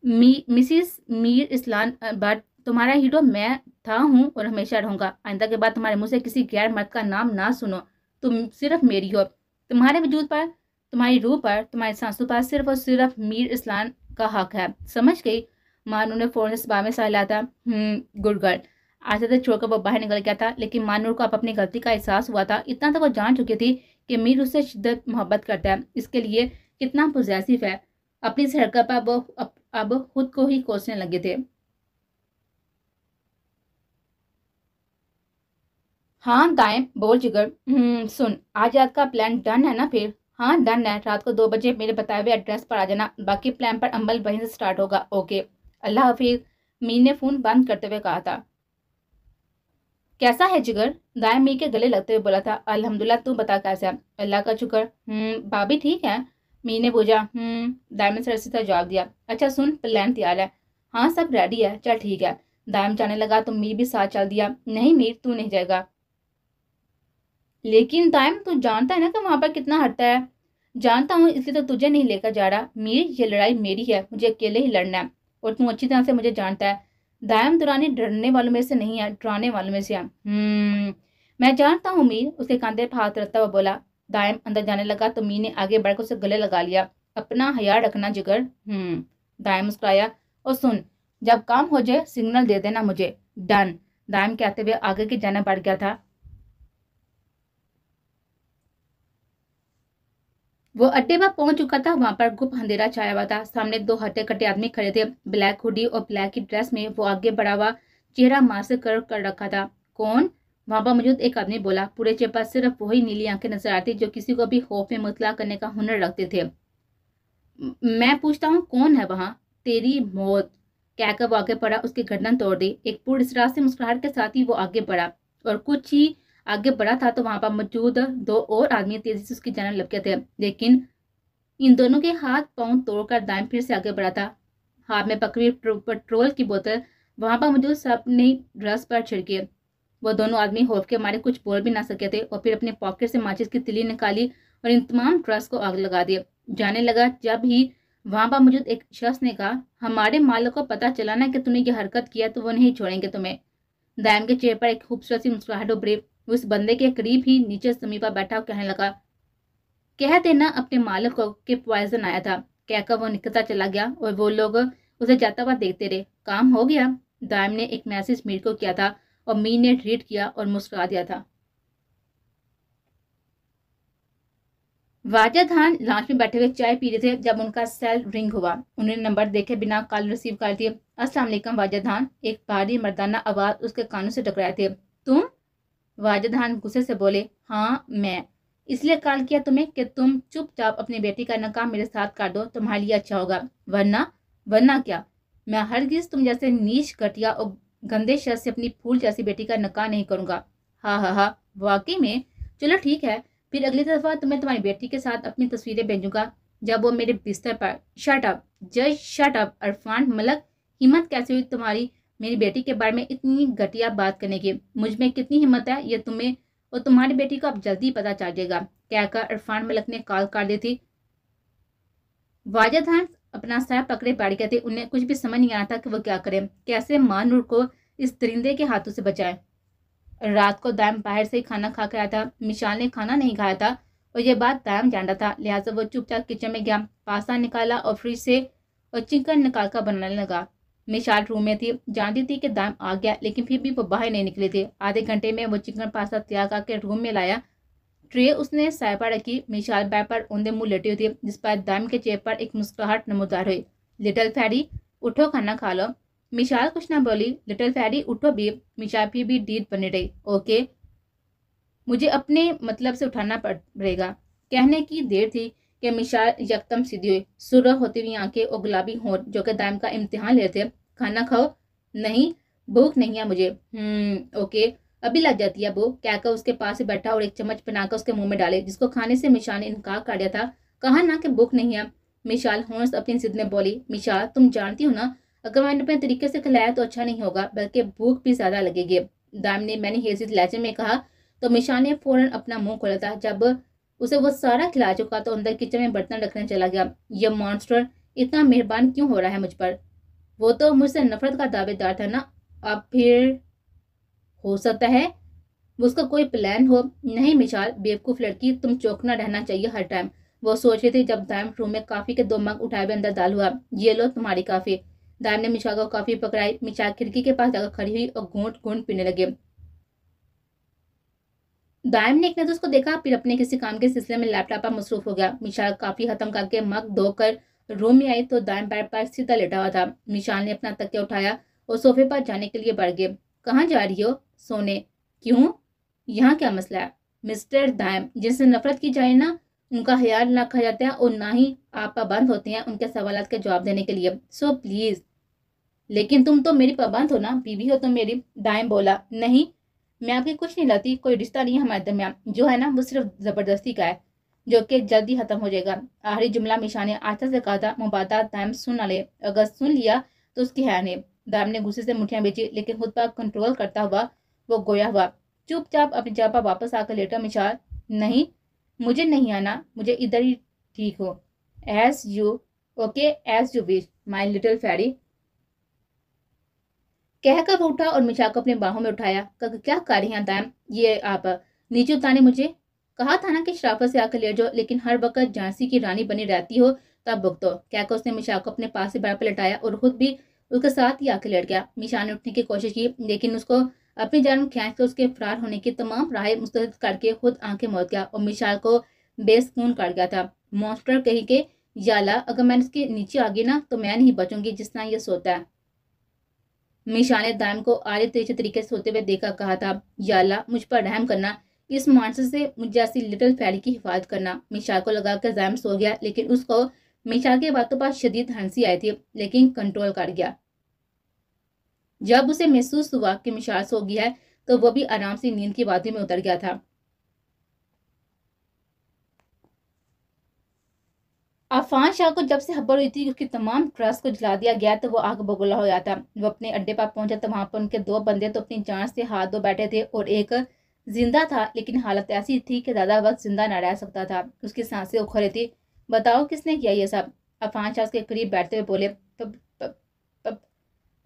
मिसिस मीर इस्लान बट तुम्हारा हीरो मैं था, हूँ और हमेशा रहूंगा। आइंदा के बाद तुम्हारे मुंह से किसी गैर मर्द का नाम ना सुनो। तुम सिर्फ मेरी हो। तुम्हारे वजूद पर, तुम्हारी रूह पर, तुम्हारी सांसों पर सिर्फ और सिर्फ मीर इस्लाम का हक है। समझ गई? मानू ने फौरन इस बात में सहला था। Good girl. आस्ते से छोड़कर वो बाहर निकल गया था, लेकिन मानूर को अब अपनी गलती का एहसास हुआ था। इतना तो वो जान चुकी थी कि मीर उससे शिद्दत मोहब्बत करता है, इसके लिए कितना पोजेसिव है। अपनी इस हरकत पर वो अब खुद को ही कोसने लगे थे। हाँ दाएं बोल जिगर। सुन, आज रात का प्लान डन है ना फिर? हाँ डन है। रात को 2 बजे मेरे बताए हुए एड्रेस पर आ जाना। बाकी प्लान पर अमल वहीं से स्टार्ट होगा। ओके अल्लाह हाफिज। मीर ने फोन बंद करते हुए कहा था। कैसा है जिगर? दाएं मीर के गले लगते हुए बोला था। अल्हम्दुलिल्लाह, तू बता कैसा है? अल्लाह का शुक्र। भाभी ठीक है? मीर ने पूछा। दाएं ने सर सीधा जवाब दिया। अच्छा सुन, प्लान तैयार है? हाँ सब रेडी है। चल ठीक है। दाएं जाने लगा तो मीर भी साथ चल दिया। नहीं मीर तू नहीं जाएगा। लेकिन दाइम तू जानता है ना कि वहां पर कितना हटता है। जानता हूँ, इसलिए तो तुझे नहीं लेकर जा रहा। मीर ये लड़ाई मेरी है, मुझे अकेले ही लड़ना है और तू अच्छी तरह से मुझे जानता है। दायम दुरानी डरने वालों में से नहीं है, डराने वालों में से है। मैं जानता हूँ मीर, उसके कंधे पर हाथ रखता हुआ बोला। दायम अंदर जाने लगा तो मीर ने आगे बढ़कर उसे गले लगा लिया। अपना हया रखना जिगर। दायम मुस्कुराया। और सुन, जब काम हो जाए सिग्नल दे देना मुझे। डन। दायम कहते हुए आगे की जाने बढ़ गया था। वो अड्डे पर पहुंच चुका था। वहां पर गुप अंधेरा छाया हुआ था। सामने 2 हट्टे-कट्टे आदमी खड़े थे। ब्लैक हुडी और ब्लैक की ड्रेस में वो आगे बढ़ा हुआ, चेहरा मास्क कर रखा था। कौन? वहां पर मौजूद एक आदमी बोला। पूरे चेहरे पर सिर्फ वही नीली आंखें नजर आती जो किसी को भी खौफ में मुतला करने का हुनर रखते थे। मैं पूछता हूँ कौन है वहां? तेरी मौत, कहकर वो आगे बढ़ा, उसकी गर्दन तोड़ दी। एक पूर्ण इस रात से मुस्कुराहट के साथ ही वो आगे बढ़ा और कुछ ही आगे बढ़ा था तो वहां पर मौजूद 2 और आदमी तेजी से उसकी जाने लग गए थे, लेकिन इन दोनों के हाथ पांव तोड़कर दाएं फिर से आगे बढ़ा था, हाथ में पकड़ी पेट्रोल की बोतल। वहां पर मौजूद सब ने ड्रेस पर छिड़के। वो दोनों आदमी खौफ के मारे कुछ बोल भी ना सके थे और फिर अपने पॉकेट से माचिस की तिली निकाली और इन तमाम ड्रेस को आग लगा दिया। जाने लगा जब ही वहां पर मौजूद एक शख्स ने कहा, हमारे मालिक को पता चला ना कि तूने ये हरकत किया तो वो नहीं छोड़ेंगे तुम्हें। दायम के चेहरे पर एक खूबसूरत सी मुस्कुराहट उभरी। उस बंदे के करीब ही नीचे जमीन पर बैठा कहने लगा, कह देना अपने मालिक को कि पॉइजन आया था। कहकर वो निकलता चला गया और वो लोग उसे जाता हुआ देखते रहे। काम हो गया। दाइम ने एक मैसेज मीर को किया था और मीर ने रीड किया और मुस्कुरा दिया था। वाजिद खान लॉन्च में बैठे हुए चाय पी रहे थे जब उनका सेल रिंग हुआ। उन्होंने नंबर देखे बिना कॉल रिसीव कर दिए। अस्सलाम वालेकुम वाजिद खान, एक भारी मर्दाना आवाज उसके कानों से टकराए थे। तुम? वाजिद खान गुस्से से बोले, हाँ मैं। इसलिए कॉल किया तुम्हें कि तुम चुपचाप अपनी बेटी का निकाह मेरे साथ कर दो, तुम्हारे लिए अच्छा होगा। वरना? वरना क्या? मैं हरगिज तुम जैसे नीच, घटिया और गंदे शख्स से अपनी फूल जैसी बेटी का निकाह नहीं करूंगा। हाँ हाँ हाँ, वाकई में? चलो ठीक है, फिर अगली दफा तुम्हें तुम्हारी बेटी के साथ अपनी तस्वीरें भेजूंगा जब वो मेरे बिस्तर पर। शट अप जज, शट अप अरफान मलक, हिम्मत कैसे हुई तुम्हारी मेरी बेटी के बारे में इतनी घटिया बात करने की? मुझ में कितनी हिम्मत है ये तुम्हें और तुम्हारी बेटी को अब जल्दी पता चल जाएगा, कहकर अरफान मलक ने कॉल कर दी थी। वाजिद खान अपना सर पकड़े बैठ गए थे। उन्हें कुछ भी समझ नहीं आ रहा था कि वो क्या करें, कैसे मां नूर को इस दरिंदे के हाथों से बचाए। रात को दाम बाहर से ही खाना खा के आया था। मिशाल ने खाना नहीं खाया था और ये बात दाम जान रहा था, लिहाजा वो चुपचाप किचन में गया, पास्ता निकाला और फ्रिज से और चिकन निकाल कर बनाने लगा। मिशाल रूम में थी, जानती थी कि दाम आ गया, लेकिन फिर भी वो बाहर नहीं निकले थे। आधे घंटे में वो चिकन पास्ता तैयार करके रूम में लाया। ट्रे उसने साय पर रखी। मिशाल बैग पर औंधे मुंह लेटी हुई थी, जिस पर दाम के चेहरे पर एक मुस्कुराहट नमूदार हुई। लिटिल फैरी, उठो खाना खा लो। मिशाल कुछ ना बोली। लिटिल फैरी उठो भी। मिशाल फिर भी डीट बनी रही। ओके, मुझे अपने मतलब से उठाना पड़ेगा। कहने की देर थी कि मिशाल यकदम सीधी हुई, सुर्ख होती हुई आंखें और गुलाबी होंठ जो कि दाम का इम्तिहान ले थे। खाना खाओ। नहीं, भूख नहीं है मुझे। ओके, अभी लग जाती है वो, कहकर उसके पास ही बैठा और एक चम्मच बनाकर उसके मुंह में डाले, जिसको खाने से मिशाल ने इनकार कर दिया था। कहा ना कि भूख नहीं है। मिशाल होंश अपनी जिद में बोली, मिशाल तुम जानती हो ना, अगर मैंने अपने तरीके से खिलाया तो अच्छा नहीं होगा, बल्कि भूख भी ज्यादा लगेगी। दाम ने मैंने हेजित लहजे में कहा तो मिशाल ने फौरन अपना मुंह खोला था। जब उसे वो सारा खिला चुका तो अंदर किचन में बर्तन रखने चला गया। यह मॉन्स्टर इतना मेहरबान क्यों हो रहा है मुझ पर? वो तो मुझसे नफरत का दावेदार था ना। अब फिर हो सकता है उसका कोई प्लान हो। नहीं मिशाल, बेवकूफ लड़की, तुम चौंकना रहना चाहिए हर टाइम। वो सोच रही थी जब दाम रूम में काफी के 2 मग उठाए हुए अंदर दाल हुआ। ये लो तुम्हारी काफी। दाम ने मिशाल को काफी पकड़ाई। मिशाल खिड़की के पास जाकर खड़ी हुई और घूंट घूंट पीने लगे। दायम ने एक नजर उसको देखा, फिर अपने किसी काम के सिलसिले में लैपटॉप पर मसरूफ हो गया। मिशाल काफी खत्म करके मग धोकर रूम में आई तो दायम बेड पर सीधा लेटा हुआ था। मिशाल ने अपना तकिया उठाया और सोफे पर जाने के लिए बढ़ गए। कहाँ जा रही हो? सोने। क्यों? यहाँ क्या मसला है? मिस्टर दायम, जिनसे नफरत की जाए ना, उनका ख्याल ना रखा जाता है और ना ही आप पाबंद होते हैं उनके सवालात के जवाब देने के लिए। So please. लेकिन तुम तो मेरी पाबंद हो ना, बीवी हो तुम मेरी। दायम बोला, नहीं, मैं आपकी कुछ नहीं लाती, कोई रिश्ता नहीं है हमारे दरमियान। जो है ना वो सिर्फ जबरदस्ती का है, जो कि जल्दी खत्म हो जाएगा। आखिरी जुमला मिशा ने आस्था से कहा था। मुबादा दाम सुन ना ले, अगर सुन लिया तो उसकी है नहीं। दाम ने गुस्से से मुठियां बेची, लेकिन खुद पर कंट्रोल करता हुआ वो गोया हुआ। चुपचाप अपनी जगह पर वापस आकर लेटा मिशाल। नहीं, मुझे नहीं आना, मुझे इधर ही ठीक हो। As you. Okay, as you wish my little fairy, कहकर वो उठा और मिशा को अपने बाहों में उठाया। क्या कर रही हैं दाम? ये आप नीचे उतारे मुझे। कहा था ना कि शराफत से आकर लेट जाओ, लेकिन हर वक्त झांसी की रानी बनी रहती हो, तब भुगतो। कहकर उसने मिशा को अपने पास से बैठ पर लेटाया और खुद भी उसके साथ ही आकर लेट गया। मिशा ने उठने की कोशिश की, लेकिन उसको अपनी जान में खींच कर उसके फरार होने की तमाम राहें मुस्तरद करके खुद आंखें मौत गया और मिशाल को बेसकून कर गया था। मॉन्स्टर कही के, याला अगर मैं इसके नीचे आ गई ना तो मैं नहीं बचूंगी जिस तरह ये सोता है। मिशा ने दाम को आरे तेज तरीके से सोते हुए देखा, कहा था, या अल्लाह मुझ पर रहम करना, इस मानस से मुझ जैसी लिटिल फैरी की हिफाजत करना। मिशा को लगा कि दाम सो गया, लेकिन उसको मिशा की बातों पर शदीद हंसी आई थी, लेकिन कंट्रोल कर गया। जब उसे महसूस हुआ कि मिशा सो गया है तो वो भी आराम से नींद की वादी में उतर गया था। अफान शाह को जब से खबर हुई थी कि उसकी तमाम ट्रस्ट को जला दिया गया तो वो आग बगुला हो गया था। वो अपने अड्डे पर पहुंचा तो वहां पर उनके 2 बंदे तो अपनी जान से हाथ धो बैठे थे और एक जिंदा था, लेकिन हालत ऐसी थी कि ज्यादा वक्त जिंदा न रह सकता था। उसकी सांसें उखड़ रही थी। बताओ किसने किया ये सब? अफान शाह उसके करीब बैठते हुए बोले।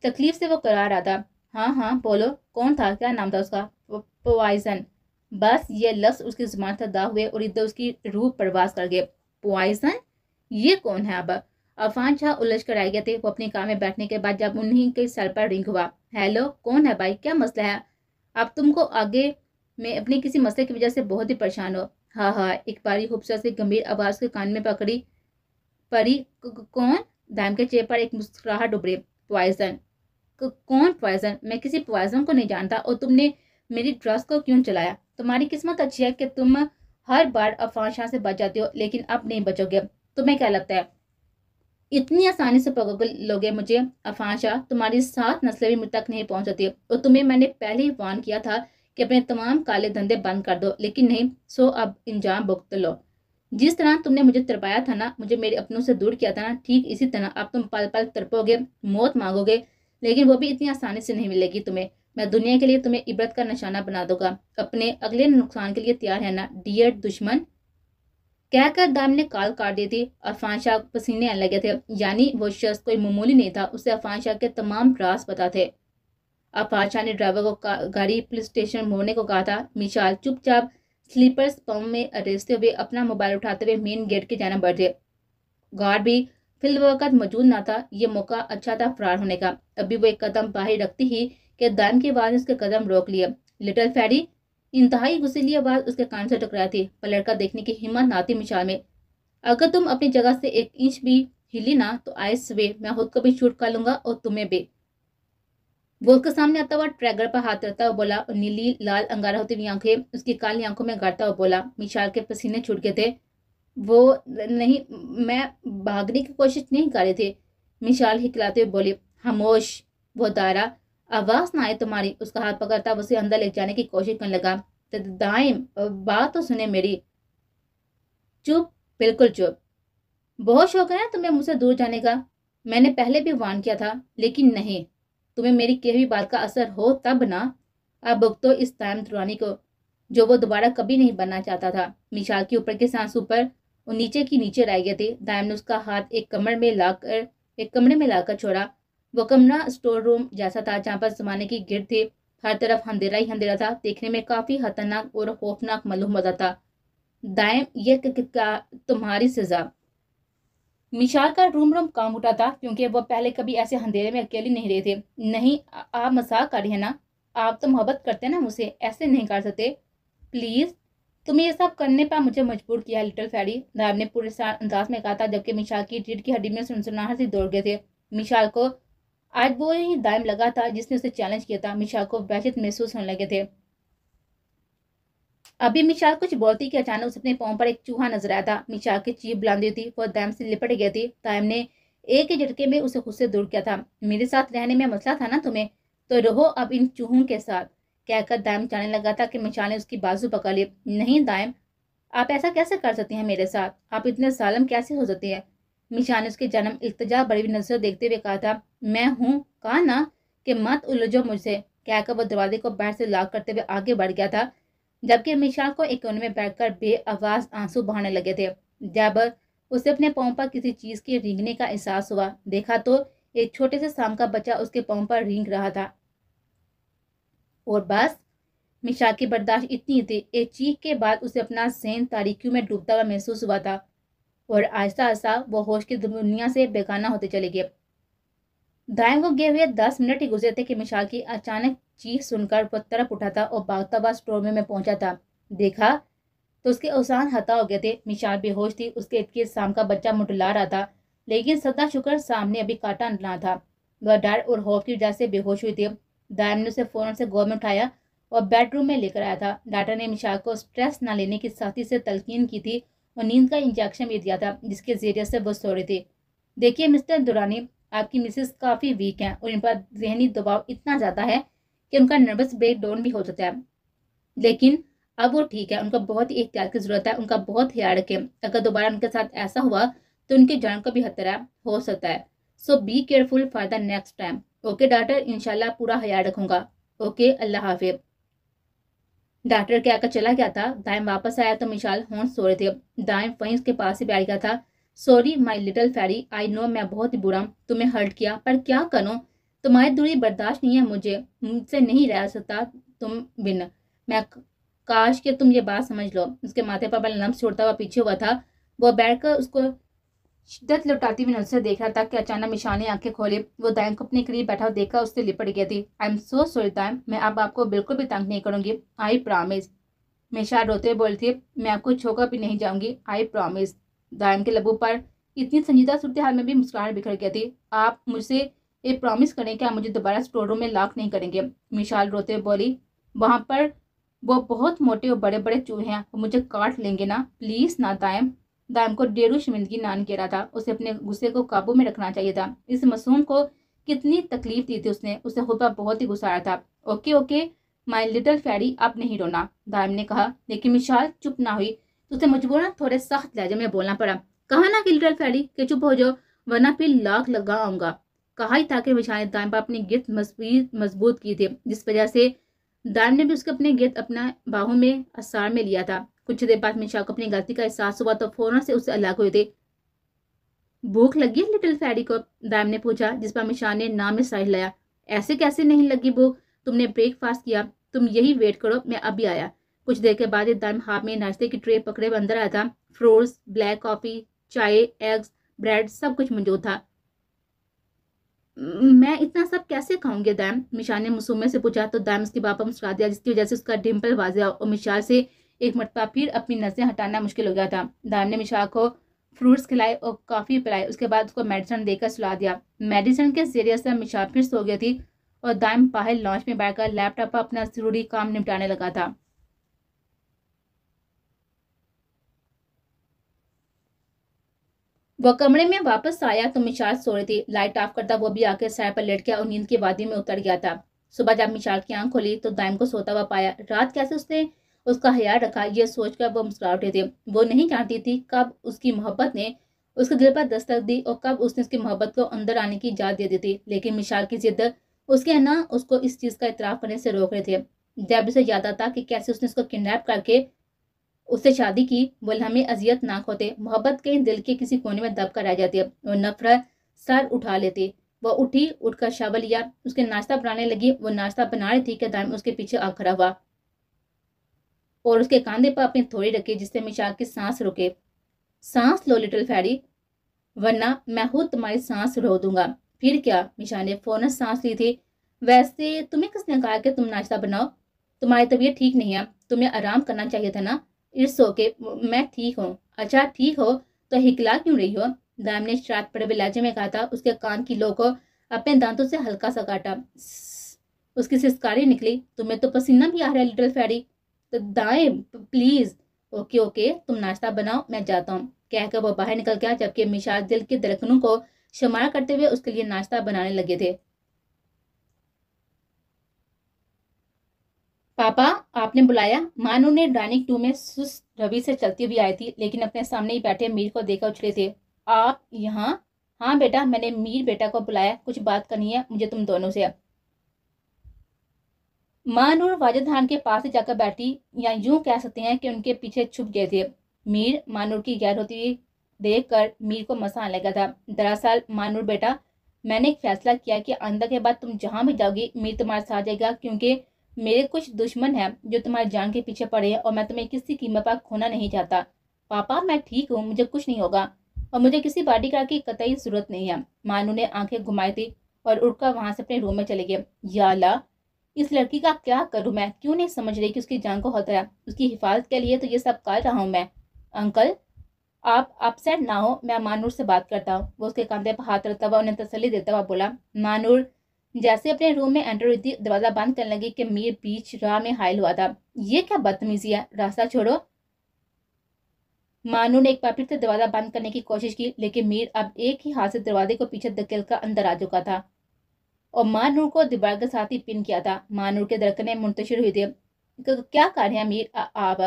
तकलीफ से वो करा रहा था। हाँ हाँ बोलो, कौन था? क्या नाम था उसका? पॉइजन। बस ये लफ्ज उसकी जुबान से अदा हुए और इधर उसकी रूह परवास कर गए। पॉइजन? ये कौन है? अब अफान शाह उलझ कर आ गए थे। वो अपनी कार में बैठने के बाद जब उन्हीं के सर पर रिंग हुआ। हेलो, कौन है भाई? क्या मसला है? अब तुमको आगे में अपने किसी मसले की वजह से बहुत ही परेशान हो? हाँ हाँ, एक बारी खूबसूरत सी गंभीर आवाज के कान में पकड़ी परी। कौन? दाम के चेहरे पर एक मुस्कुराहट उभरी। पॉइजन। कौन पॉइजन? मैं किसी पॉइजन को नहीं जानता। और तुमने मेरी ड्रग्स को क्यों चलाया? तुम्हारी किस्मत अच्छी है कि तुम हर बार अफवाह शाह से बच जाते हो, लेकिन अब नहीं बचोगे। तुम्हें क्या लगता है इतनी आसानी से पकड़ लोगे मुझे? अफाशा, तुम्हारी 7 नस्लें भी मुझ तक नहीं पहुंच सकती। और तुम्हें मैंने पहले ही वार्न किया था कि अपने तमाम काले धंधे बंद कर दो, लेकिन नहीं। सो अब इंजाम भुगत लो। जिस तरह तुमने मुझे तड़पाया था ना, मुझे मेरे अपनों से दूर किया था ना, ठीक इसी तरह अब तुम पल पल तड़पोगे, मौत मांगोगे, लेकिन वो भी इतनी आसानी से नहीं मिलेगी तुम्हें। मैं दुनिया के लिए तुम्हें इबरत का निशाना बना दूंगा। अपने अगले नुकसान के लिए तैयार है ना, डियर दुश्मन? कहकर दाम ने काल काट दी थी। अफान शाह पसीने आने लगे थे। यानी वो शख्स कोई मामूली नहीं था, उसे अफान शाह के तमाम राज पता थे। अफान शाह ने ड्राइवर को गाड़ी पुलिस स्टेशन मोड़ने को कहा था। मिशाल चुपचाप स्लीपर्स पंप में अरेस्ते हुए अपना मोबाइल उठाते हुए मेन गेट की जाना बढ़े। गार्ड भी फिल वक्त मौजूद ना था। ये मौका अच्छा था फरार होने का। अभी वो एक कदम बाहर रखती ही कि दाम की आवाज ने उसके कदम रोक लिए। Little ferry. इंतहाई गुस्सीली आवाज उसके कान से टकराई थी, पर लड़का देखने की हिम्मत ना थी मिशाल में। अगर तुम अपनी जगह से 1 इंच भी हिली ना, तो आई स्वे मैं खुद को भी शूट कर लूंगा और तुम्हें भी। वो उसके सामने आता हुआ ट्रैगर पर हाथ रखता हुआ बोला, और नीली लाल अंगारा होती हुई आंखें उसकी काली आंखों में गाड़ता हुआ बोला। मिशाल के पसीने छूट गए थे। वो नहीं, मैं भागने की कोशिश नहीं कर रही थी। मिशाल हिकलाते हुए बोली। खामोश। वो दायरा। आवाज ना आए तुम्हारी। उसका हाथ पकड़ता उसे अंदर ले जाने की कोशिश करने लगा। दाइम, बात तो सुने मेरी। चुप, बिल्कुल चुप। बहुत शौक है ना तुम्हें मुझसे दूर जाने का। मैंने पहले भी वार्न किया था, लेकिन नहीं। तुम्हें मेरी कही हुई बात का असर हो तब ना। अब भुगतो इस दाइम दुरानी को, जो वो दोबारा कभी नहीं बनना चाहता था। मिशाल के ऊपर के सांस ऊपर और नीचे की नीचे रह गए थे। दाइम ने उसका हाथ एक कमरे में लाकर छोड़ा। वो कमरा स्टोर रूम जैसा था, जहाँ पर जमाने की गिर थी। हर तरफ अंधेरा ही अंधेरा था। देखने में काफी खतरनाक और खौफनाक मालूम होता था। दाइम, ये तुम्हारी सजा। मिशाल का रूम रूम काम उठा था, क्योंकि वो पहले कभी ऐसे अंधेरे में अकेली नहीं रहे थे। नहीं, आप मजाक कर रही है ना? आप तो मोहब्बत करते हैं ना मुझसे, ऐसे नहीं कर सकते। प्लीज, तुम्हें ये सब करने पर मुझे मजबूर किया लिटिल फैरी, दाब ने पूरे अंदाज में कहा था, जबकि मिशाल की रीढ़ की हड्डी में सुनसुनाहट से दौड़ गए थे। मिशाल को आज वो ही दाइम लगा था जिसने उसे चैलेंज किया था। मिशाल को वहशत महसूस होने लगे थे। अभी मिशाल कुछ बोलती कि अचानक उसे अपने पांव पर एक चूहा नजर आया था। मिशाल की चीख बुलंदी थी। वो दाइम से लिपट गई थी। दाइम ने एक ही झटके में उसे खुद से दूर किया था। मेरे साथ रहने में मसला था ना तुम्हें, तो रहो अब इन चूहों के साथ, कहकर दाइम जाने लगा था कि मिशाल ने उसकी बाजू पकड़ ली। नहीं दाइम, आप ऐसा कैसे कर सकती हैं मेरे साथ? आप इतने जालिम कैसे हो सकती हैं? मिशाल ने उसके जन्म इल्तिजा बड़ी नजर देखते हुए कहा था। मैं हूं, कहा ना कि मत उलझो मुझसे, कहकर वो दरवाजे को बाहर से लॉक करते हुए आगे बढ़ गया था, जबकि मिशाल को एक कोने में बैठकर बेआवाज आंसू बहाने लगे थे। जब उसे अपने पांव पर किसी चीज के रेंगने का एहसास हुआ, देखा तो एक छोटे से सांप का बच्चा उसके पांव पर रेंग रहा था। और बस, मिशाल की बर्दाश्त इतनी थी। एक चीख के बाद उसे अपना ज़हन तारीकियों में डूबता हुआ महसूस हुआ था, और आहिस्ता आहिस्ता वो होश की दुनिया से बेगाना होते चले गए। दाएं को गए हुए 10 मिनट ही गुजरे थे कि मिशाल की अचानक चीख सुनकर वो तरफ उठा था और भागता हुआ स्टोर में पहुंचा था। देखा तो उसके औसान हता हो गए थे। मिशाल बेहोश थी। उसके इर्द गिर्द शाम का बच्चा मुटला रहा था, लेकिन सदा शुक्र सामने अभी काटा ना था। वह डर और खौफ की वजह से बेहोश हुई थी। दायम ने उसे फौरन से गोद में उठाया और बेडरूम में लेकर आया था। डॉक्टर ने मिशाल को स्ट्रेस न लेने की सख्ती से तलकीन की थी और नींद का इंजेक्शन भी दिया था, जिसके जरिए से वो सो रही थी। देखिए मिस्टर दुरानी, आपकी मिसेस काफ़ी वीक हैं और इन पर जहनी दबाव इतना ज़्यादा है कि उनका नर्वस ब्रेकडाउन भी हो सकता है, लेकिन अब वो ठीक है। उनका बहुत ही एहतियात की ज़रूरत है। उनका बहुत ख्याल रखें। अगर दोबारा उनके साथ ऐसा हुआ तो उनकी जान का भी खतरा हो सकता है। So be careful for the next time. Okay doctor, इंशाल्लाह पूरा ख्याल रखूंगा। ओके, अल्लाह हाफिज। डॉक्टर क्या कर चला गया था। दाइम वापस आया तो मिशाल होंठ सो रहे थे। दाइम वहीं उसके पास ही बैठ गया था। Sorry my little fairy, I know मैं बहुत ही बुरा हूं, तुम्हें हर्ट किया, पर क्या करूं, तुम्हारी दूरी बर्दाश्त नहीं है मुझे, मुझसे नहीं रह सकता तुम बिन। मैं काश कि तुम ये बात समझ लो। उसके माथे पर बल लम्स छोड़ता हुआ पीछे हुआ था। वो बैठकर उसको शिद्दत लुटाती हुई नजर देख रहा था कि अचानक मिशाल ने आंखें खोली। वो दाइम को अपने करीब बैठा देखकर उससे लिपट गई थी। आई एम सो सॉरी दाइम, मैं अब आपको बिल्कुल भी तंग नहीं करूंगी, आई प्रॉमिस। मिशाल रोते हुए बोली थी, मैं आपको छोड़कर भी नहीं जाऊंगी, आई प्रॉमिस। दायम के लबों पर इतनी संजीदा सूरत हाल में भी मुस्कुराहट बिखर गई थी। आप मुझसे ये प्रॉमिस करें कि आप मुझे दोबारा स्टोर रूम में लॉक नहीं करेंगे। मिशाल रोते हुए बोली, वहां पर वो बहुत मोटे और बड़े बड़े चूहे हैं, वो मुझे काट लेंगे ना, प्लीज ना दायम। दायम को डेरू शर्मिंदगी नान कह रहा था। उसे अपने गुस्से को काबू में रखना चाहिए था। इस मासूम को कितनी तकलीफ दी थी उसने, उसे खुद पर बहुत ही गुस्सा आया था। Okay okay my little fairy, अब नहीं रोना, दायम ने कहा। लेकिन मिशाल चुप ना हुई तो उसे मजबूरन थोड़े सख्त लहजे में बोलना पड़ा। कहा ना कि लिटिल फेरी के चुप हो जाओ वरना फिर लाख लगा आऊंगा। कहा ही था कि मिशाल ने दायम पर अपनी गिरफ्त मजबूत की थी, जिस वजह से दायम ने भी उसके अपने गिरफ्त अपना बाहों में असार में लिया था। कुछ देर बाद मिशाल को अपनी गलती का एहसास हुआ तो फौरन से उससे अलग हुए थे। भूख लगी है लिटिल फेरी को, दायम ने पूछा, जिस पर मिशाल ने नाम में साइड लाया। ऐसे कैसे नहीं लगी भूख, तुमने ब्रेकफास्ट किया, तुम यही वेट करो, मैं अभी आया। कुछ देर के बाद दायम हाथ में नाश्ते की ट्रे पकड़े हुए अंदर आया था। फ्रूट्स, ब्लैक कॉफी, चाय, एग्स, ब्रेड, सब कुछ मौजूद था। मैं इतना सब कैसे खाऊंगी दायम, मिशाल ने मासूम से पूछा। तो दायम उसकी बाप पर मुस्कुरा दिया, जिसकी वजह से उसका डिम्पल वाज़ेह और मिशाल से एक मरतबा फिर अपनी नजरें हटाना मुश्किल हो गया था। दायम ने मिशाल को फ्रूट्स खिलाए और कॉफ़ी पिलाई। उसके बाद उसको मेडिसिन देकर सुला दिया। मेडिसिन के जरिए से मिशाल फिर सो गई थी और दायम बाहर लॉन्च में बैठकर लैपटॉप पर अपना जरूरी काम निपटाने लगा था। वह कमरे में वापस आया तो मिशाल सो रही थी। लाइट ऑफ करता वो भी आकर सर पर लेट गया और नींद की वादी में उतर गया था। सुबह जब मिशाल की आंख खोली तो दायम को सोता हुआ पाया। रात कैसे उसने उसका ख्याल रखा, ये सोचकर वो मुस्कुरा उठे थे। वो नहीं जानती थी कब उसकी मोहब्बत ने उसके दिल पर दस्तक दी और कब उसने उसकी मोहब्बत को अंदर आने की इजाजत दे दी थी। लेकिन मिशाल की जिद उसके ना उसको इस चीज का इतराफ करने से रोक रहे थे। जब उसे याद आता कि कैसे उसने उसको किडनैप करके उससे शादी की, वो लम्हे अजियतनाक होते। मोहब्बत कहीं दिल के किसी कोने में दब कर रह जाती है और नफरत सर उठा लेती। वो उठी, उठकर शावर लिया, उसके नाश्ता बनाने लगी। वो नाश्ता बना रही थी कि दायम उसके पीछे आ खड़ा हुआ और उसके कंधे पर अपनी थोड़ी रखी, जिससे मिशाल की सांस रुके। सांस लो लिटिल फेरी, वरना मैं खुद तुम्हारी सांस रोक दूंगा। फिर क्या, मिशाल ने फौरन सांस ली थी। वैसे तुम्हें किसने कहा कि तुम नाश्ता बनाओ, तुम्हारी तबीयत ठीक नहीं है, तुम्हें आराम करना चाहिए था ना। इट्स ओके, मैं ठीक हूँ। अच्छा ठीक हो तो हिकला क्यों रही हो, दाम ने शराब पड़े हुए लहजे में कहा था। उसके कान की लो को अपने दांतों से हल्का सा काटा। उसकी सिसकारी निकली, तुम्हें तो पसीना भी आ रहा है लिटिल फेरी। तो दाएं प्लीज। ओके ओके तुम नाश्ता बनाओ, मैं जाता हूँ, कहकर वो बाहर निकल गया। जबकि मिशाल दिल के धड़कनों को शुमार करते हुए उसके लिए नाश्ता बनाने लगे थे। पापा, आपने बुलाया, मानू ने डाइनिंग रूम में सुस्त रवि से चलती हुई आई थी, लेकिन अपने सामने ही बैठे मीर को देखकर उछले थे। आप यहाँ? हाँ बेटा, मैंने मीर बेटा को बुलाया, कुछ बात करनी है मुझे तुम दोनों से। मानूर वाजिद खान के पास ही जाकर बैठी, या यूं कह सकते हैं कि उनके पीछे छुप गए थे। मीर मानूर की गैर होती हुई देख कर मीर को मसा आने लगा था। दरअसल मानूर बेटा, मैंने एक फैसला किया कि आंदा के बाद तुम जहां भी जाओगी मीर तुम्हारे साथ जाएगा, क्योंकि मेरे कुछ दुश्मन हैं जो तुम्हारी जान के पीछे पड़े हैं और मैं तुम्हें किसी कीमत पर खोना नहीं चाहता। पापा मैं ठीक हूँ, मुझे कुछ नहीं होगा और मुझे किसी बॉडीगार्ड की कतई जरूरत नहीं है। मानू ने आंखें घुमाई थी और उठकर वहां से अपने रूम में चले गए। या अल्लाह, इस लड़की का क्या करूं मैं, क्यों नहीं समझ रही कि उसकी जान को खतरा है। उसकी हिफाजत के लिए तो ये सब कर रहा हूं मैं। अंकल, आप अपसेट ना हो, मैं मानूर से बात करता हूँ। वो उसके कंधे पर हाथ रखता हुआ उन्हें तसल्ली देता हुआ बोला। मानूर जैसे अपने रूम में एंटर हुई थी, दरवाजा बंद करने लगी कि मीर बीच राह में हायल हुआ था। ये क्या बदतमीजी है, रास्ता छोड़ो। मानू ने एक बार फिर से दरवाजा बंद करने की कोशिश की, लेकिन मीर अब एक ही हाथ से दरवाजे को पीछे धकेल कर अंदर आ चुका था और मानूर को दीवार के साथ ही पिन किया था। मानूर के धड़कनें मुंतशिर हुई थी। क्या कर रहे हैं मीर आप?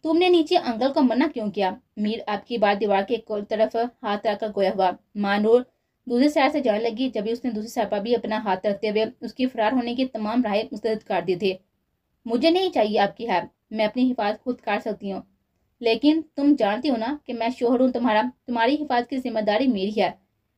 तुमने नीचे अंकल को मना क्यों किया? मीर आपकी बात दीवार के एक तरफ हाथ रखकर गोया हुआ। मानूर दूसरी साइड से जाने लगी, जब भी उसने दूसरी साइड पर भी अपना हाथ रखते हुए उसकी फरार होने की तमाम राहें मुस्तरद कर दी थी। मुझे नहीं चाहिए आपकी हेल्प, मैं अपनी हिफाजत खुद कर सकती हूँ। लेकिन तुम जानती हो ना कि मैं शोहर हूँ तुम्हारा, तुम्हारी हिफाजत की जिम्मेदारी मेरी है।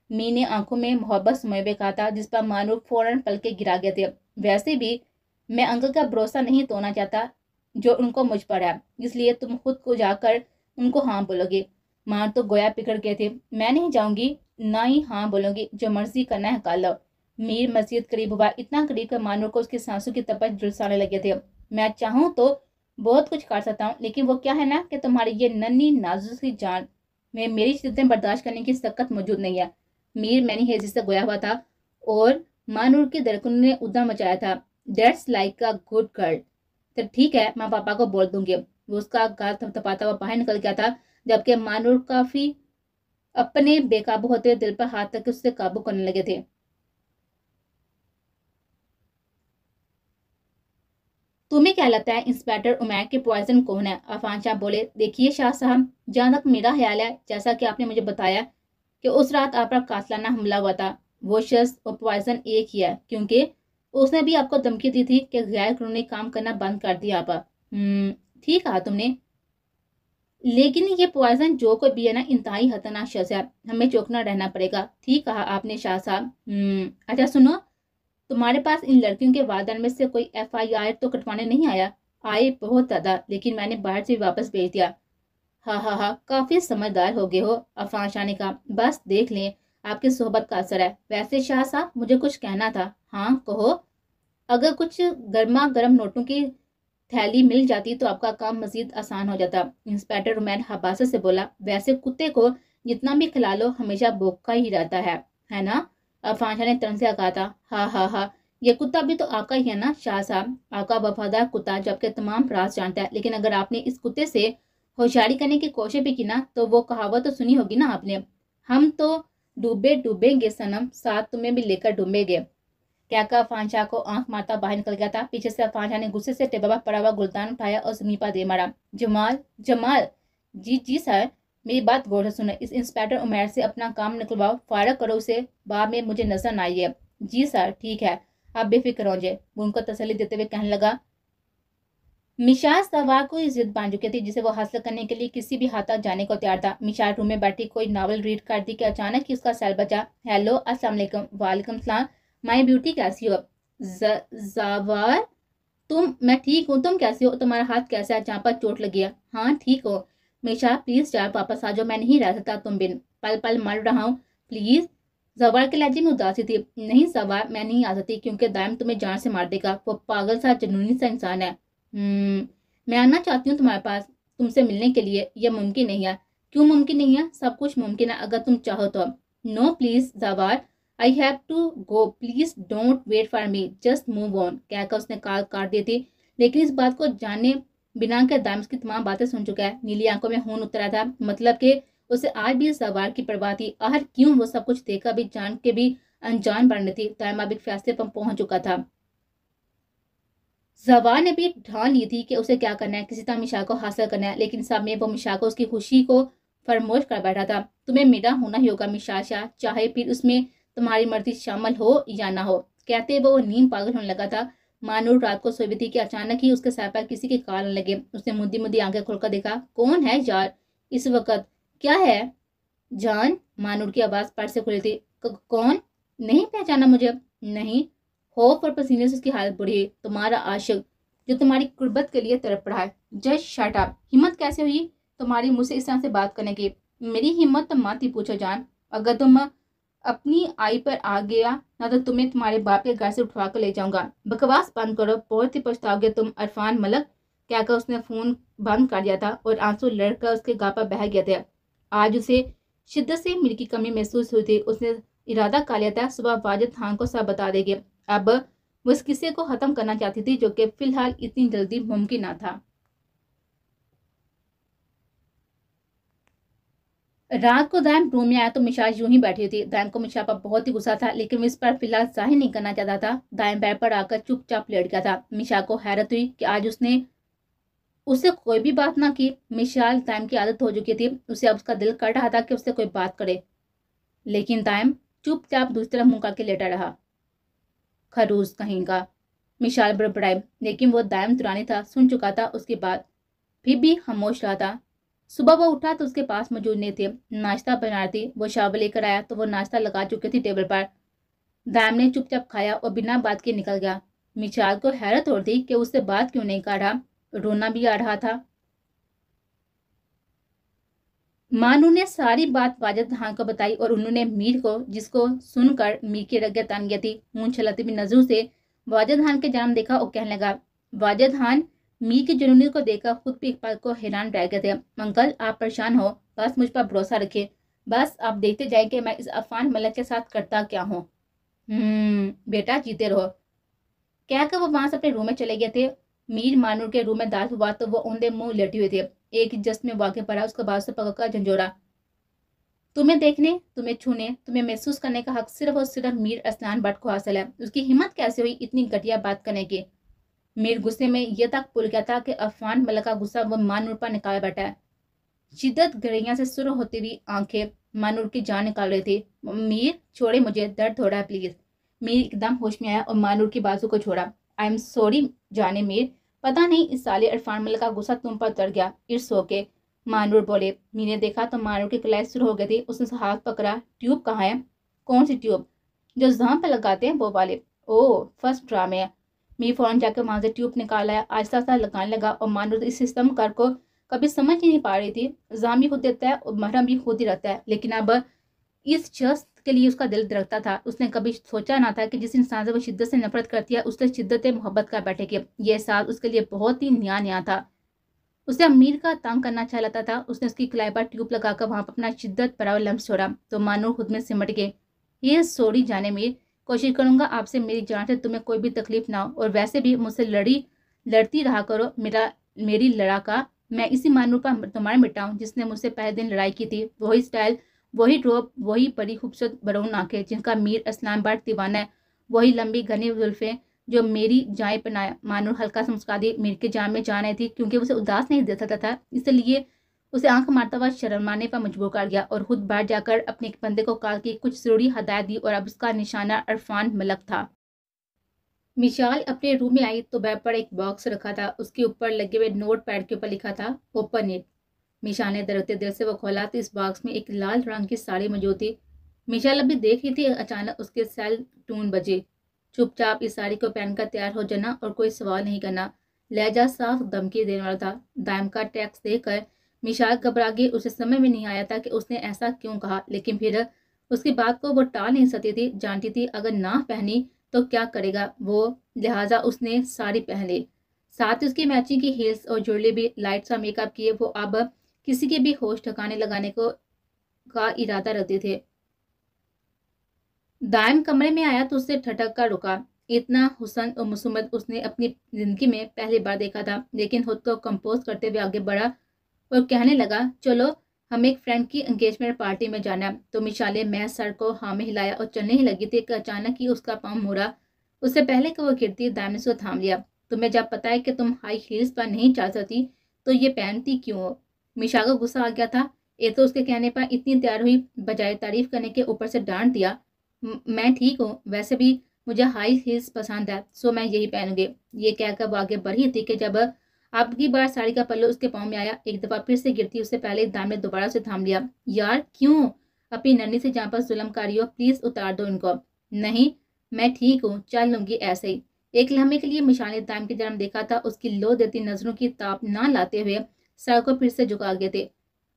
मी ने आंखों में मोहब्बत समय हुए कहा था, जिस पर मानूर फौरन पल के गिरा गए थे। वैसे भी मैं अंकल का भरोसा नहीं तोड़ना चाहता जो उनको मुझ पर है, इसलिए तुम खुद को जाकर उनको हाँ बोलोगे। मां तो गोया पिघल गए थे। मैं नहीं जाऊंगी, ना ही हाँ बोलूंगी, जो मर्जी करना है कर लो। मीर मस्जिद करीब हुआ, इतना करीब कर मानूर को उसकी सांसों की तपश झुलसाने लगे थे। मैं चाहूं तो बहुत कुछ कर सकता हूँ, लेकिन वो क्या है ना कि तुम्हारी ये नन्ही नाजुक सी जान में मेरी शिद्दतें बर्दाश्त करने की ताकत मौजूद नहीं है। मीर मैनी हेजी से गोया हुआ था और मानूर के धड़कन ने उद्दा मचाया था। That's like a good girl. तो ठीक है, मैं पापा को बोल दूंगी। वो उसका गाल थपथपाता हुआ बाहर निकल गया था, जबकि मानूर काफी अपने बेकाबू होते हुए दिल पर हाथ तक उससे काबू करने लगे थे। तुम्हें क्या लगता है इंस्पेक्टर उमैर के पॉइजन कौन है? अफान शाह बोले, देखिए शाह साहब, जहां तक मेरा ख्याल है, जैसा कि आपने मुझे बताया कि उस रात आप पर कातलाना हमला हुआ था, वो शख्स और पॉइजन एक ही है, क्योंकि उसने भी आपको धमकी दी थी कि गैर कानूनी काम करना बंद कर दिया आप। ठीक कहा तुमने, लेकिन ये पॉइजन जो कोई भी है ना, इंतहाई खतरनाक शख्स है, हमें चौकना रहना पड़ेगा। ठीक कहा आपने शाह साहब। अच्छा सुनो, तुम्हारे पास इन लड़कियों के वारदात में से कोई FIR तो कटवाने नहीं आया? आए बहुत ज्यादा, लेकिन मैंने बाहर से वापस भेज दिया। हाँ हाँ हाँ, काफी समझदार हो गए हो, अफान शाह ने कहा। बस देख लें, आपकी सोहबत का असर है। वैसे शाह साहब, मुझे कुछ कहना था। हाँ कहो। अगर कुछ गर्मा गर्म नोटों की थैली मिल जाती तो आपका काम मजीद आसान हो जाता। इंस्पेक्टर रुमैन हबासा से बोला, वैसे कुत्ते को जितना भी खिला लो हमेशा भूखा ही रहता है ना? अफान शाह ने तरह से कहा था। हाँ हाँ हाँ, ये कुत्ता भी तो आपका ही है ना शाह साहब, आपका वफादार कुत्ता, जबकि तमाम राज जानता है। लेकिन अगर आपने इस कुत्ते से होशियारी करने की कोशिश भी की ना, तो वो कहावत तो सुनी होगी ना आपने, हम तो डूबे डूबेंगे सनम, साथ तुम्हें भी लेकर डूबेंगे। क्या का अफान शाह को आंख मारता बाहर निकल गया था। पीछे से अफान शाह ने गुस्से से टेबल पर पड़ा हुआ गुलदान उठाया और जमीन पर दे मारा। जमाल, जमाल। जी जी सर, मेरी बात गौर से सुनो। इस इंस्पेक्टर उमैर से अपना काम निकलवाओ, फारग करो उसे, बाद में मुझे नजर ना आइए। जी सर, ठीक है, आप बेफिक्र हो जाए। वो उनको तसल्ली देते हुए कहने लगा। मिशाल सवार को जिद बांध चुकी थी, जिसे वो हासिल करने के लिए किसी भी हद तक जाने को तैयार था। मिशाल रूम में बैठी कोई नावल रीड करती कि अचानक ही उसका सेल बजा। हेलो, अस्सलाम वालेकुम। वालेकुम सलाम। माई ब्यूटी, कैसी हो? जावार, मैं ठीक हूँ, तुम कैसी हो? तुम्हारा हाथ कैसा है जहाँ पर चोट लगी है? हाँ ठीक हो। मिशाल प्लीज यार वापस आ जाओ, मैं नहीं रह सकता तुम बिन, पल पल मर रहा हूँ, प्लीज। जवार के लहजे में उदासी थी। नहीं जवार, मैं नहीं आ सकती, क्योंकि दाइम तुम्हें जान से मार देगा। वो पागल सा जुनूनी सा इंसान है। मैं आना चाहती हूँ तुम्हारे पास, तुमसे मिलने के लिए। यह मुमकिन नहीं है। क्यों मुमकिन नहीं है? सब कुछ मुमकिन है अगर तुम चाहो तो। No please Jawar, I have to go, please don't wait for me, just move on, कहकर उसने कॉल काट दी थी। लेकिन इस बात को जाने बिना के दाइम्स की तमाम बातें सुन चुका है। नीली आंखों में खून उतरा था, मतलब कि उसे आज भी सवार की परवाह थी। आखिर क्यों वो सब कुछ देखा भी जान के भी अनजान बन रही थी। दाइम अब एक फैसले पर पहुंच चुका था। जवान ने भी ठान ली थी कि उसे क्या करना है, किसी तरह मिशा को हासिल करना है। लेकिन सब में वो मिशा को उसकी खुशी को फरमोश कर बैठा था। तुम्हें मेरा होना ही होगा मिशा शाह, चाहे फिर उसमें तुम्हारी मर्जी शामिल हो या ना हो। कहते वो नीम पागल होने लगा था। मानूर रात को सोई हुई थी कि अचानक ही उसके सर पर किसी के कान लगे। उसने मुद्दी मुद्दी आंखें खोलकर देखा। कौन है यार इस वक्त? क्या है जान? मानूर की आवाज पर से खुली थी। कौन? नहीं पहचाना मुझे? नहीं। खौफ और पसीने से उसकी हालत बुरी है। तुम्हारा आशिक, जो तुम्हारी कुर्बत के लिए तड़प रहा है। Just shut up. हिम्मत कैसे हुई तुम्हारी मुझसे इस तरह से बात करने की? मेरी हिम्मत तो मत ही पूछो जान। अगर तुम अपनी आई पर आ गया ना, तो तुम्हें तुम्हारे बाप के घर से उठवा कर ले जाऊंगा। बकवास बंद करो, बहुत ही पछताओगे तुम। अरफान मलक, क्या कर उसने फोन बंद कर दिया था और आंसू लड़कर उसके गाल पर बह गया था। आज उसे शिद्दत से मीर की कमी महसूस हुई थी। उसने इरादा कर लिया था सुबह वाजिद खान को सब बता देगी। अब वो इस किस्से को खत्म करना चाहती थी, जो कि फिलहाल इतनी जल्दी मुमकिन ना था। रात को दायम रूम में आया तो मिशा यूं ही बैठी थी। दायम को मिशा पर बहुत ही गुस्सा था, लेकिन वो इस पर फिलहाल जाहिर नहीं करना चाहता था। दायम बेड पर आकर चुपचाप लेट गया था। मिशा को हैरत हुई कि आज उसने उससे कोई भी बात ना की। मिशाल दायम की आदत हो चुकी थी, उसे अब उसका दिल कर रहा था कि उससे कोई बात करे, लेकिन दायम चुपचाप दूसरी तरफ मुंह करके लेटा रहा। खरूस कहीं का, मिशाल बड़बड़ाई, लेकिन वो दायम दुरानी था, सुन चुका था उसकी बात, फिर भी खामोश रहा था। सुबह वो उठा तो उसके पास मौजूद नहीं थे। नाश्ता बना रही थी। वो शावर लेकर आया तो वो नाश्ता लगा चुकी थी टेबल पर। दायम ने चुपचाप खाया और बिना बात के निकल गया। मिशाल को हैरत हो रही कि उससे बात क्यों नहीं कर रहा। रोना भी आ रहा था। मानू ने सारी बात वाजिद खान को बताई और उन्होंने मीर को, जिसको सुनकर मीर की रगत तान गई थी, मूंछ छलती हुई नजरों से वाजिद खान के जाम देखा और कहने लगा, वाजिद खान, मीर की जुनूनी को देखकर खुद भी एक पल को हैरान रह गए थे। अंकल आप परेशान हो, बस मुझ पर भरोसा रखिए, बस आप देखते जाए कि मैं इस अफान मलक के साथ करता क्या हूँ। बेटा जीते रहो, कहकर वो वहां से अपने रूम में चले गए थे। मीर मानूर के रूम में दाखिल हुआ तो वो औंधे मुंह लेटे हुए थे। एक जस्ट में वाक़ई पड़ा, उसके बाद से पकड़कर झंझोरा, तुम्हें देखने, तुम्हें छूने, तुम्हें महसूस करने का हक सिर्फ और सिर्फ मीर असलान भट्ट को हासिल है। उसकी हिम्मत कैसे हुई इतनी घटिया बात करने की। मीर गुस्से में यह तक भूल गया था कि अफान मलक का गुस्सा वो मानूर पर निकाल बैठा है। शिद्दत गड़िया से शुरू होती हुई आंखें मानूर की जान निकाल रही थी। मीर छोड़े मुझे, दर्द हो रहा है प्लीज। मीर एकदम होश में आया और मानूर की बाजू को छोड़ा। आई एम सॉरी जाने मीर, पता नहीं इस साले इरफान मलक का गुस्सा तुम पर उतर गया। इट्स ओके मानूर बोले। मीर ने देखा तो मानूर की कलाई शुरू हो गई थी। उसने हाथ पकड़ा। ट्यूब कहाँ है? कौन सी ट्यूब? जो जहां पर लगाते हैं वो वाले। ओह फर्स्ट ड्रामे है। मीर फौरन जाकर वहां से ट्यूब निकाला है, आहिस्ता आहिस्ता लगाने लगा और मानूर इस सिस्टम कर को कभी समझ ही नहीं पा रही थी। जाम भी खुद देता है और महरम भी खुद ही रहता है, लेकिन अब इस शख्स के लिए उसका दिल धड़कता था। उसने कभी सोचा ना था कि जिस इंसान से वो शिद्दत से नफरत करती है उससे शिद्दत मोहब्बत कर बैठेगी। यह एहसास उसके लिए बहुत ही नया नया था। उसे अमीर का तंग करना अच्छा लगता था। उसने उसकी कलाई पर ट्यूब लगाकर वहां पर अपना शिद्दत भरा लम्स छोड़ा तो मानो खुद में सिमट गए। ये सॉरी जाने मीर, कोशिश करूंगा आपसे मेरी जान से तुम्हें कोई भी तकलीफ ना हो, और वैसे भी मुझसे लड़ती रहा करो। मेरी लड़ा का मैं इसी मानू पर तुम्हारे मिटाऊं जिसने मुझसे पहले दिन लड़ाई की थी। वही स्टाइल, वही ड्रॉप, वही बड़ी खूबसूरत बरौन आंखें जिनका मीर इस्लामाबाद दीवाना है, वही लंबी घनी जुल्फें जो मेरी जाए पनाया। मानूर हल्का सा मुस्कुरा दी। मीर के जान में जान आई थी क्योंकि उसे उदास नहीं दे सकता था, इसलिए उसे आंख मारता हुआ शर्माने पर मजबूर कर गया और खुद बाहर जाकर अपने एक बंदे को कॉल की कुछ जरूरी हदायत दी और अब उसका निशाना इरफान मलक था। मिशाल अपने रूम में आई तो बेड पर एक बॉक्स रखा था। उसके ऊपर लगे हुए नोट पैड के ऊपर लिखा था ओपन इट। मिशाल ने धड़कते दिल से वो खोला तो इस बॉक्स में एक लाल रंग की साड़ी मौजूद थी। मिशाल अभी देख रही थी, अचानक उसके सेल टून बजे। चुपचाप इस साड़ी को पहनकर तैयार हो जाना और कोई सवाल नहीं करना। लहजा साफ धमकी देने वाला था। दायम का टैक्स देकर मिशाल घबरा गई। उसे समझ में नहीं आया था कि उसने ऐसा क्यों कहा, लेकिन फिर उसकी बात को वो टाल नहीं सकती थी। जानती थी अगर ना पहनी तो क्या करेगा वो, लिहाजा उसने साड़ी पहन ली। साथ ही उसकी मैचिंग की हील्स और ज्वेलरी भी। लाइट सा मेकअप किए वो अब किसी के भी होश ठिकाने लगाने को का इरादा रखते थे। दायम कमरे में आया तो उससे ठटक कर रुका। इतना हुस्न और मुसम्मत उसने अपनी जिंदगी में पहली बार देखा था, लेकिन खुद को कंपोज करते हुए आगे बढ़ा और कहने लगा चलो हम एक फ्रेंड की एंगेजमेंट पार्टी में जाना है। तो मिशाले महज सर को हाँ में हिलाया और चलने ही लगी थी कि अचानक ही उसका पाँव मुड़ा। उससे पहले कि वो गिरती दायम ने उसको थाम लिया। तुम्हें जब पता है कि तुम हाई हील्स पर नहीं चल सकती तो ये पहनती क्यों हो? मिशा को गुस्सा आ गया था। ये तो उसके कहने पर इतनी तैयार हुई, बजाय तारीफ करने के ऊपर से डांट दिया। मैं ठीक हूँ, वैसे भी मुझे हाई हील्स पसंद है, सो मैं यही पहनूंगी। ये कहकर वो आगे बढ़ी थी कि जब अब की बार साड़ी का पल्लू उसके पाँव में आया। एक दफा फिर से गिरती उससे पहले दाम ने दोबारा से थाम लिया। यार क्यों? अपनी नन्ही से जहाँ पर जुल्म कर रही हो, प्लीज उतार दो इनको। नहीं मैं ठीक हूँ, चल लूंगी ऐसे ही। एक लम्हे के लिए मिशाल ने दाम की तरफ देखा था। उसकी लो देती नजरों की ताप ना लाते हुए सर को फिर से झुका गए थे।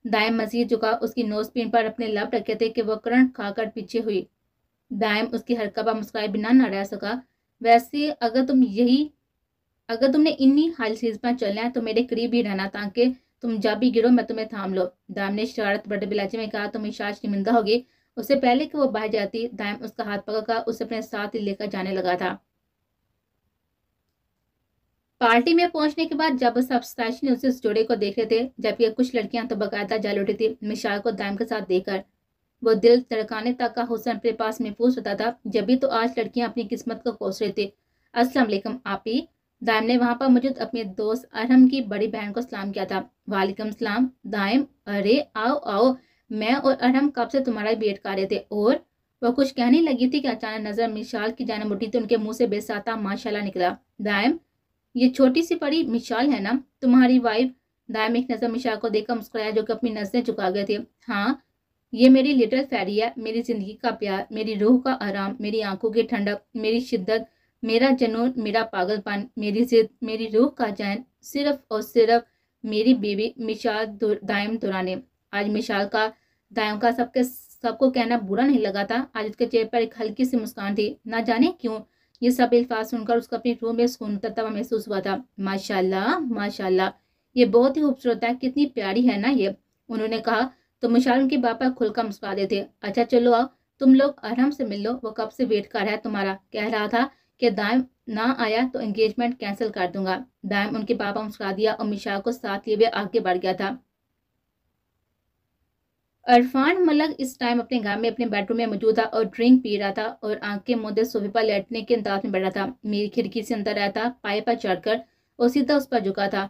दायम मजीद झुका, उसकी नोज पिन पर अपने लब रखे थे कि वह करंट खाकर पीछे हुई। दायम उसकी हरकत पर मुस्कुराए बिना न रह सका। वैसे अगर तुमने इन्हीं हाई हील्स पर चलना है तो मेरे करीब ही रहना, ताकि तुम जब भी गिरो मैं तुम्हें थाम लो। दायम ने शरारत बड़े बिलाचे में कहा तो मिशाल शर्मिंदा होगी। उससे पहले कि वो बाहर जाती दायम उसका हाथ पकड़कर उसे अपने साथ ही लेकर जाने लगा था। पार्टी में पहुंचने के बाद जब सब स्टाइश ने उसे उस जोड़े को देख रहे थे, जबकि कुछ लड़कियां तो बकायदा जल उठी थी मिशाल को दायम के साथ देखकर। वो दिल धड़काने तक का हुस्न अपने पास महफूज होता था। जब भी तो आज लड़कियां अपनी किस्मत को कोस रही थी। अस्सलाम वालेकुम आपी। दायम ने वहां पर मौजूद अपने दोस्त अरहम की बड़ी बहन को सलाम किया था। वालेकुम सलाम दायम, अरे आओ आओ, मैं और अरहम कब से तुम्हारा वेट कर रहे थे। और वह कुछ कहने लगी थी कि अचानक नजर मिशाल की जाने मुड़ी तो उनके मुंह से बेसाता माशाल्लाह निकला। दायम ये छोटी सी परी मिशाल है ना, तुम्हारी वाइफ? दायम एक नजर मिशाल को देखकर मुस्कुराया जो कि अपनी नजरें झुका गए थे। हाँ ये मेरी लिटिल फेरी है, मेरी जिंदगी का प्यार, मेरी रूह का आराम, मेरी आंखों की ठंडक, मेरी शिद्दत, मेरा जुनून, मेरा पागलपन, मेरी जिद, मेरी रूह का चैन, सिर्फ और सिर्फ मेरी बीवी मिशाल दायम दुरानी। आज मिशाल का दायम का सबको कहना बुरा नहीं लगा था। आज उसके चेहरे पर एक हल्की सी मुस्कान थी। ना जाने क्यों ये सब अल्फाज सुनकर उसको अपनी रूह में सुकून तवा महसूस हुआ था। माशाल्लाह माशाल्लाह, ये बहुत ही खूबसूरत है, कितनी प्यारी है ना ये। उन्होंने कहा तो मिशाल उनके पापा खुलकर मुस्कुरा देते। अच्छा चलो आओ, तुम लोग आराम से मिल लो, वो कब से वेट कर रहा है तुम्हारा। कह रहा था कि दाइम ना आया तो एंगेजमेंट कैंसिल कर दूंगा। दाइम उनके पापा मुस्कुरा दिया और मिशाल को साथ लिए हुए आगे बढ़ गया था। इरफान मलक इस टाइम अपने घर में अपने बेडरूम में मौजूद था और ड्रिंक पी रहा था और आंखें मूंदे सोफे पर लेटने के अंदाज में बैठा था। मेरी खिड़की से अंदर आया था, पाए पर चढ़कर और सीधा उस पर झुका था।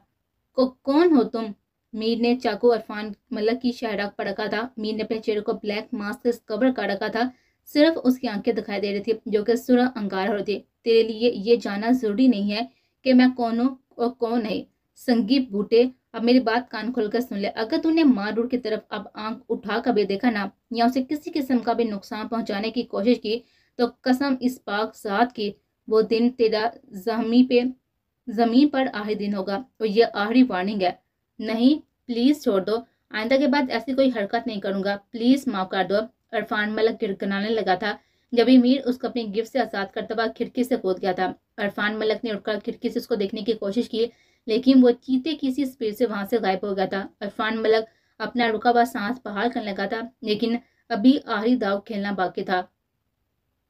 कौन हो तुम? मीर ने चाकू इरफान मलक की शहरा पर रखा था। मीर ने अपने चेहरे को ब्लैक मास्क से कवर कर रखा था। सिर्फ उसकी आंखें दिखाई दे रही थी जो कि सुरह अंगार हो रही थी। तेरे लिए ये जानना जरूरी नहीं है कि मैं कौन हूँ और कौन नहीं। संगीत बूटे, अब मेरी बात कान खोलकर सुन ले। अगर तूने मारूर की तरफ अब आंख उठा कर भी देखा ना, या उसे किसी किस्म का भी नुकसान पहुंचाने की कोशिश की, तो कसम इस पाक साथ की, वो दिन तेरा जमीन पर आखिरी दिन होगा और ये आखिरी वार्निंग है। नहीं, प्लीज छोड़ दो, आइंदा के बाद ऐसी कोई हरकत नहीं करूंगा, प्लीज माफ कर दो। इरफान मलक गिड़गिड़ाने लगा था जब मीर उसको अपनी गिफ्ट से आजाद करता हुआ खिड़की से कूद गया था। इरफान मलक ने उठकर खिड़की से उसको देखने की कोशिश की, लेकिन वो चीते की सी स्पीड से वहां से गायब हो गया था। इरफान मलक अपना रुका हुआ सांस बहाल करने लगा था, लेकिन अभी आखिरी दाव खेलना बाकी था।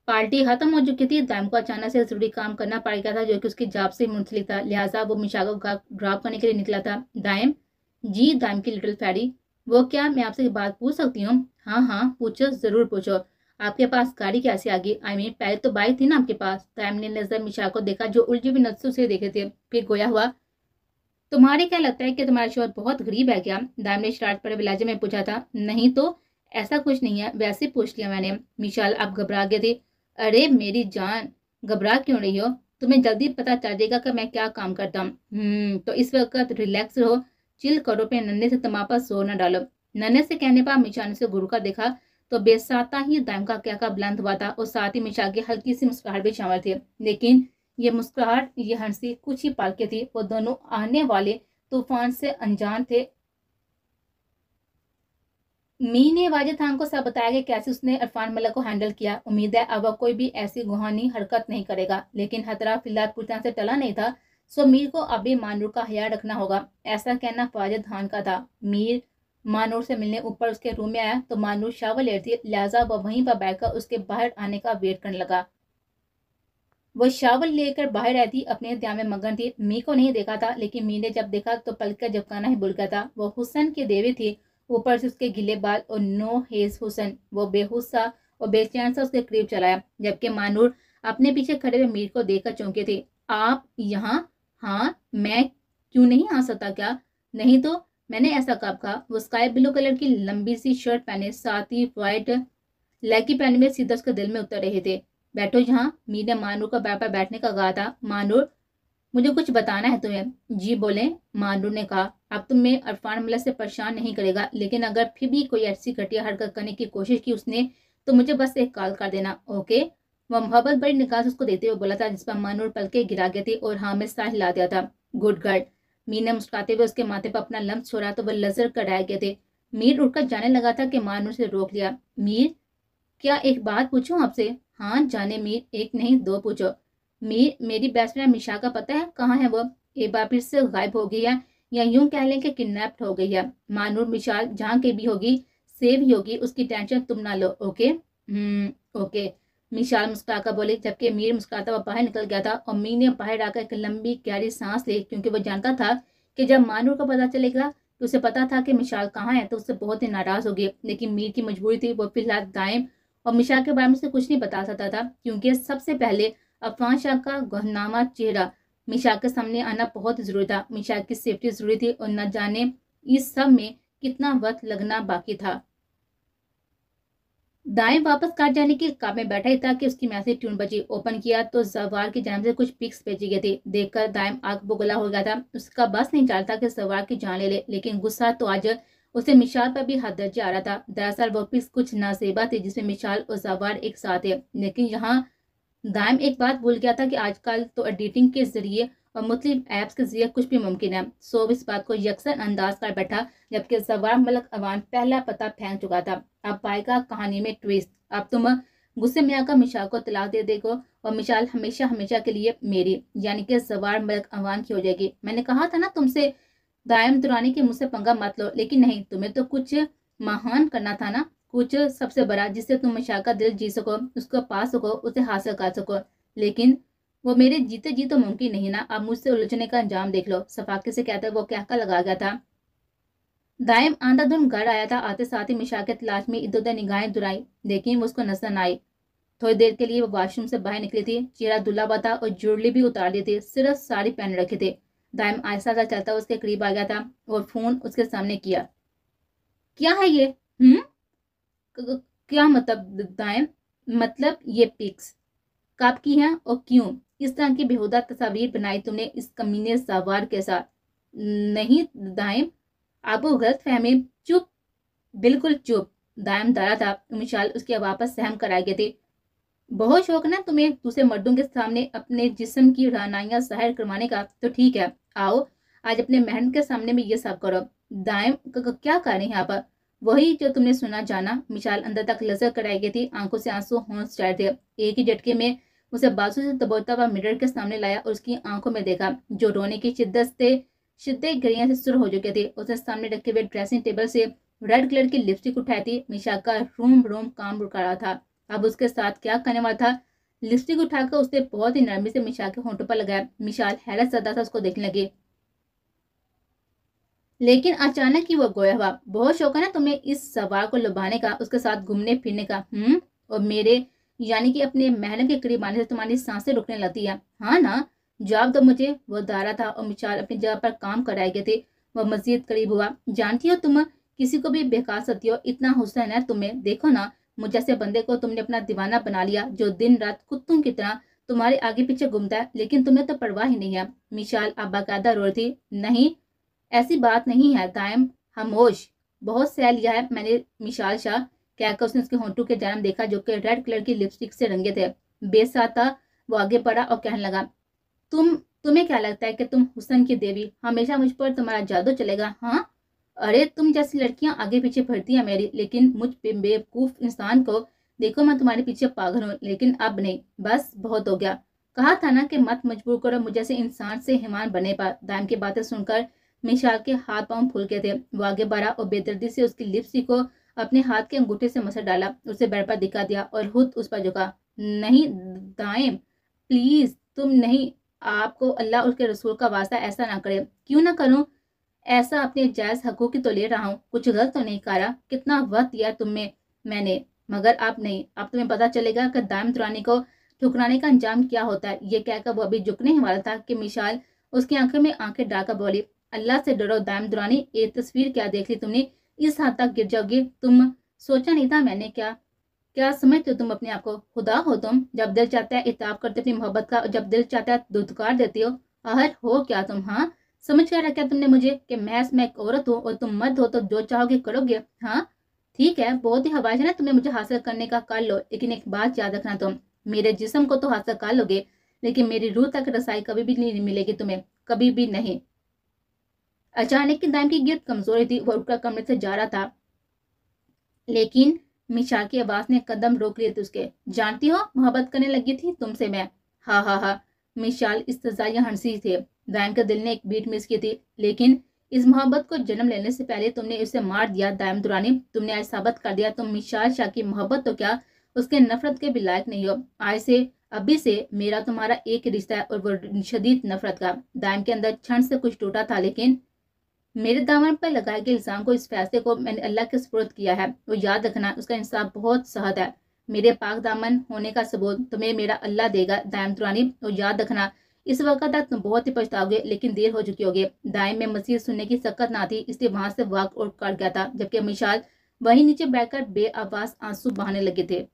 पार्टी खत्म हो चुकी थी। दाइम को अचानक से जरूरी काम करना पड़ गया था जो कि उसकी जॉब से मुंसलिक था, लिहाजा वो मिशा को ड्रॉप करने के लिए निकला था। दाइम जी, दाइम की लिटिल फैरी। वो क्या, मैं आपसे बात पूछ सकती हूँ? हाँ हाँ पूछो, जरूर पूछो। आपके पास गाड़ी कैसे आ गई? आई मीन पहले तो बाइक थी ना आपके पास। दाइम ने नजर मिशा को देखा जो उलझी हुई नजरों से देखे थे, फिर गोया हुआ, तुम्हारे क्या लगता है कि तुम्हारा शोहर बहुत गरीब है क्या? दाइम ने शरारत पर लहजे में पूछा था। नहीं तो, ऐसा कुछ नहीं है, वैसे पूछ लिया मैंने। मिशाल आप घबरा गए थे। अरे मेरी जान, घबरा क्यों रही हो? तुम्हें जल्दी पता चल जाएगा कि मैं क्या काम करता हूँ। तो इस वक्त रिलैक्स रहो, चिल करो, पे नन्हे से तमा पर जोर न डालो। नन्हे से कहने पर मिशा ने से गुरु का देखा तो बेसाता ही दाइम का क्या बुलंद हुआ था और साथ ही मिशा की हल्की सी मुस्कुराहट भी शामिल थी। लेकिन ये मुस्कुराहट, ये हंसी कुछ ही पल की थी। वो दोनों आने वाले तूफान से अनजान थे। मी ने वाजिद खान को सब बताया कि कैसे उसने इरफान मलक को हैंडल किया। उम्मीद है अब वह कोई भी ऐसी गुहानी हरकत नहीं करेगा, लेकिन खतरा फिलहाल पूरी तरह से टला नहीं था। सो मीर को अभी मानूर का ख्याल रखना होगा, ऐसा कहना वाजिद खान का था। मीर मानूर से मिलने ऊपर उसके रूम में आया तो मानूर शावर ले रही थी, लिहाजा वह वहीं पर बैठकर उसके बाहर आने का वेट करने लगा। वो शावल लेकर बाहर आई थी, अपने ध्यान में मगन थी। मी को नहीं देखा था, लेकिन मी ने जब देखा तो पलक झपकाना ही भूल गया था। वो हुसन की देवी थी, ऊपर से उसके गिले बाल और नो हेज हुसन। वो बेहोश सा और बेचैन सा उसके करीब चलाया, जबकि मानूर अपने पीछे खड़े हुए मीर को देखकर चौंके थे। आप यहाँ? हाँ, मैं क्यों नहीं आ सकता क्या? नहीं तो, मैंने ऐसा कब कहा? वो स्काई ब्लू कलर की लंबी सी शर्ट पहने, साथ ही व्हाइट लैकी पहने में सीधा उसके दिल में उतर रहे थे। बैठो जहाँ। मीर ने मानूर को बैठ पर बैठने का कहा था। मानूर, मुझे कुछ बताना है तुम्हें। जी बोले। मानूर ने कहा। अब तुम्हें इरफान मलक से परेशान नहीं करेगा, लेकिन अगर फिर भी कोई ऐसी घटिया हरकत करने की कोशिश की उसने, तो मुझे बस एक कॉल कर देना, ओके? वह मोहब्बत बड़ी निकाह उसको देते हुए बोला था, जिस पर मानूर पलके गिरा गए थे और हाँ में सर हिला दिया था। Good girl. मीर ने मुस्कुराते हुए उसके माथे पर अपना लम्ब छोड़ा तो वह लजर कराए गए थे। मीर उठकर जाने लगा था कि मानूर से रोक लिया। मीर, क्या एक बात पूछूं आपसे? हाँ जाने मीर, एक नहीं दो पूछो। मीर, मेरी बेस्ट फ्रेंड मिशा का पता है कहाँ है? वो एक बार फिर से गायब हो गई है, या यूं कह लें कि किडनैप्ड हो गई है। मानूर मिशाल जहाँ के भी होगी सेव ही होगी, उसकी टेंशन तुम ना लो, ओके? ओके। मिशाल मुस्कुराकर बोली, जबकि मीर मुस्कुराता हुआ बाहर निकल गया था और मीर ने बाहर आकर एक लंबी गहरी सांस ली, क्योंकि वो जानता था कि जब मानूर को पता चलेगा कि उसे पता था कि मिशाल कहाँ है तो उससे बहुत ही नाराज होगी। लेकिन मीर की मजबूरी थी, वो फिलहाल दाइम और मिशा के बारे में से कुछ नहीं बता सकता था, क्योंकि सबसे पहले अफवान शाह का गुमनामा चेहरा मिशा के सामने आना बहुत जरूरी था। मिशा की सेफ्टी जरूरी थी और न जाने इस सब में कितना वक्त लगना बाकी था। दाएं वापस कार जाने के काम में बैठा ही था कि उसकी मैसेज ट्यून बजी। ओपन किया तो सवार की जानब से कुछ पिक्स भेजी गई थी। देखकर दाएं आग बगला हो गया था। उसका बस नहीं चलता कि सवार की जान ले ले, लेकिन गुस्सा तो आज उसे मिशाल पर भी हद दर्जे आ रहा था। दरअसल वो पिक्स कुछ नासेबा थी जिसमें मिशाल और सवार एक साथ है, लेकिन यहाँ दाइम एक बात भूल गया था कि आजकल तो एडिटिंग के जरिए और मुख्तलिफ ऐप्स के जरिए कुछ भी मुमकिन है। सो इस बात को यकसन अंदाज कर बैठा, जबकि जवार मलक अवान पहला पता फेंक चुका था। अब पाएगा कहानी में ट्विस्ट। अब तुम गुस्से में आकर मिशाल को तलाक दे देगा और मिशाल हमेशा हमेशा के लिए मेरी यानी कि सवार मलिक अवान की हो जाएगी। मैंने कहा था ना तुमसे दायम दुरानी के मुझसे पंगा मत लो, लेकिन नहीं, तुम्हें तो कुछ महान करना था ना, कुछ सबसे बड़ा जिससे तुम मिशाल का दिल जीत सको, उसको पा सको, उसे हासिल कर सको। लेकिन वो मेरे जीते जी तो मुमकिन नहीं ना। अब मुझसे उलझने का अंजाम देख लो। सफाके से कहते वो क्या लगा गया था। दायम आंधाधुंध घर आया था। आते साथ ही मिशाल के तलाश में इधर उधर निगाहें दुराई, लेकिन वो उसको नजर न आई। थोड़ी देर के लिए वो वॉशरूम से बाहर निकली थी। चेहरा धुला हुआ था और ज्वेलरी भी उतार दी थी, सिर्फ साड़ी पहन रखे थे। दायम आहिस्ता सा चलता उसके करीब आ गया था और फोन उसके सामने किया। क्या है ये? क्या मतलब दायम? मतलब ये पिक्स कब की हैं और क्यों? इस तरह की बेहुदा तस्वीर बनाई तुमने इस कमीने सवार के साथ? नहीं दायम, आपको गलत फहमी। चुप, बिल्कुल चुप। दायम डरा था। मिशाल उसकी आवाज पर सहम कर आ गए थे। बहुत शौक ना तुम्हें दूसरे मर्दों के सामने अपने जिस्म की रानाइयां जाहिर करवाने का, तो ठीक है, आओ आज अपने महन के सामने में ये सब करो। दायम क्या कर रही हैं आप? वही जो तुमने सुना जाना। मिशाल अंदर तक लजर कर आई गई थी, आंखों से आंसू होंस चाहे थे। एक ही झटके में उसे बाजू से दबोचता हुआ मिरर के सामने लाया और उसकी आंखों में देखा, जो रोने की शिद्दत गिरियां से सुर हो चुके थे। उसने सामने रखे हुए ड्रेसिंग टेबल से रेड कलर की लिपस्टिक उठाई थी। मिशाल का रोम रोम काम रुका रहा था। अब उसके साथ क्या करने वाला था? लिपस्टिक उठाकर उसने बहुत ही नरमी से मिशाल के होंठों पर लगाया। मिशाल हैरत ज़दा था उसको देखने लगी, लेकिन अचानक ही वो गोया हुआ। बहुत शौक है ना तुम्हें इस सवार को लुभाने का, उसके साथ घूमने फिरने का? और मेरे यानी कि अपने महल के करीब आने से तुम्हारी सांसें रुकने लगती है, हाँ ना? जवाब दो मुझे। वो दारा था और मिशाल अपनी जगह पर काम कराए गए थे। वह मजीद करीब हुआ। जानती हो तुम किसी को भी बेकार सकती हो, इतना हुस्न है तुम्हें। देखो ना, मुझ जैसे बंदे को तुमने अपना दीवाना बना लिया, जो दिन रात कुत्तों की तरह तुम्हारे आगे पीछे घूमता है, लेकिन तुम्हें तो परवाह ही नहीं है। मिशाल अब बाकायदा रो रही थी। नहीं, ऐसी बात नहीं है दायम, खामोश। बहुत सह लिया है मैंने मिशाल शाह, कहकर उसने उसके होंठों के जन्म देखा जो कि रेड कलर की लिपस्टिक से रंगे थे। बेसाता वो आगे बढ़ा और कहने लगा, तुम्हें क्या लगता है कि तुम हुस्न की देवी, हमेशा मुझ पर तुम्हारा जादू चलेगा? हाँ, अरे तुम जैसी लड़कियां आगे पीछे फिरती हैं मेरी, लेकिन मुझ बेवकूफ इंसान को देखो, मैं तुम्हारे पीछे पागल हूँ, लेकिन अब नहीं, बस बहुत हो गया। कहा था ना कि मत मजबूर करो मुझे जैसे इंसान से हिमान बने पा। दायम की बातें सुनकर मिशाल के हाथ पांव फूल गए थे। वो आगे बढ़ा और बेदर्दी से उसकी लिपस्टिक को अपने हाथ के अंगूठे से मसल डाला, उसे बेड पर दिखा दिया और खुद उस पर झुका। नहीं दायम, प्लीज तुम नहीं, आपको अल्लाह उसके रसूल का वास्ता ऐसा ना करे। क्यों ना करूं? ऐसा अपने जायज हकों की तो ले रहा हूँ, कुछ गलत तो नहीं करा। कितना वक्त दिया तुम्हें मैंने, मगर अब नहीं। अब तुम्हें पता चलेगा कि दायम दुरानी को ठुकराने का अंजाम क्या होता है। ये कहकर वो अभी झुकने ही वाला था कि मिशाल उसकी आंखों में आंखें डालकर बोली, अल्लाह से डरो दायम दुरानी, ये तस्वीर क्या देख ली तुमने? इस हद तक गिर जाओगे तुम? सोचा नहीं था मैंने। क्या क्या समझते हो तुम अपने आप को? खुदा हो तुम? जब दिल चाहता है इताब करते अपनी मोहब्बत का, और जब दिल चाहता है दुदकार देती हो। आहर हो क्या तुम? हाँ, समझ कर रखा तुमने मुझे कि मैं एक औरत हूँ और तुम मर्द हो, तो जो चाहोगे करोगे। हाँ ठीक है, बहुत ही हवाज है ना तुम्हें मुझे हासिल करने का, कर लो, लेकिन एक बात याद रखना, तुम मेरे जिस्म को तो हासिल कर लोगे, लेकिन मेरी रूह तक रसाई कभी भी नहीं मिलेगी तुम्हें, कभी भी नहीं। अचानक की दाम की गिरफ्त कमजोरी थी। वह उठकर कमरे से जा रहा था, लेकिन मिशाल की आवाज ने कदम रोक लिए थे उसके। जानती हो, मोहब्बत करने लगी थी तुमसे मैं। हा हा हा। मिशाल इस्तजाया हंसी थे। दायम के दिल ने एक बीट मिस की थी, लेकिन इस मोहब्बत को जन्म लेने से पहले तुमने उसे मार दिया दायम दुरानी। तुमने आज साबित कर दिया तुम मिशाल शाह की मोहब्बत तो क्या, उसके नफरत के भी लायक नहीं हो। आज से अभी से मेरा तुम्हारा एक रिश्ता है, और वो शदीद नफरत का। दायम के अंदर क्षण से कुछ टूटा था, लेकिन मेरे दामन पर लगाए गए इल्जाम को, इस फैसले को मैंने अल्लाह के सुपुर्द किया है। वो याद रखना, उसका इंसाफ बहुत सहद है। मेरे पाक दामन होने का सबूत तुम्हें मेरा अल्लाह देगा दायम तुरानी। और याद रखना, इस वक्त तक तुम बहुत ही पछताओगे, लेकिन देर हो चुकी होगी। दायम में मसीह सुनने की सकत ना थी, इसलिए वहां से वाक और कर गया था, जबकि मिशाल वहीं नीचे बैठकर बेआवाज आंसू बहाने लगे थे।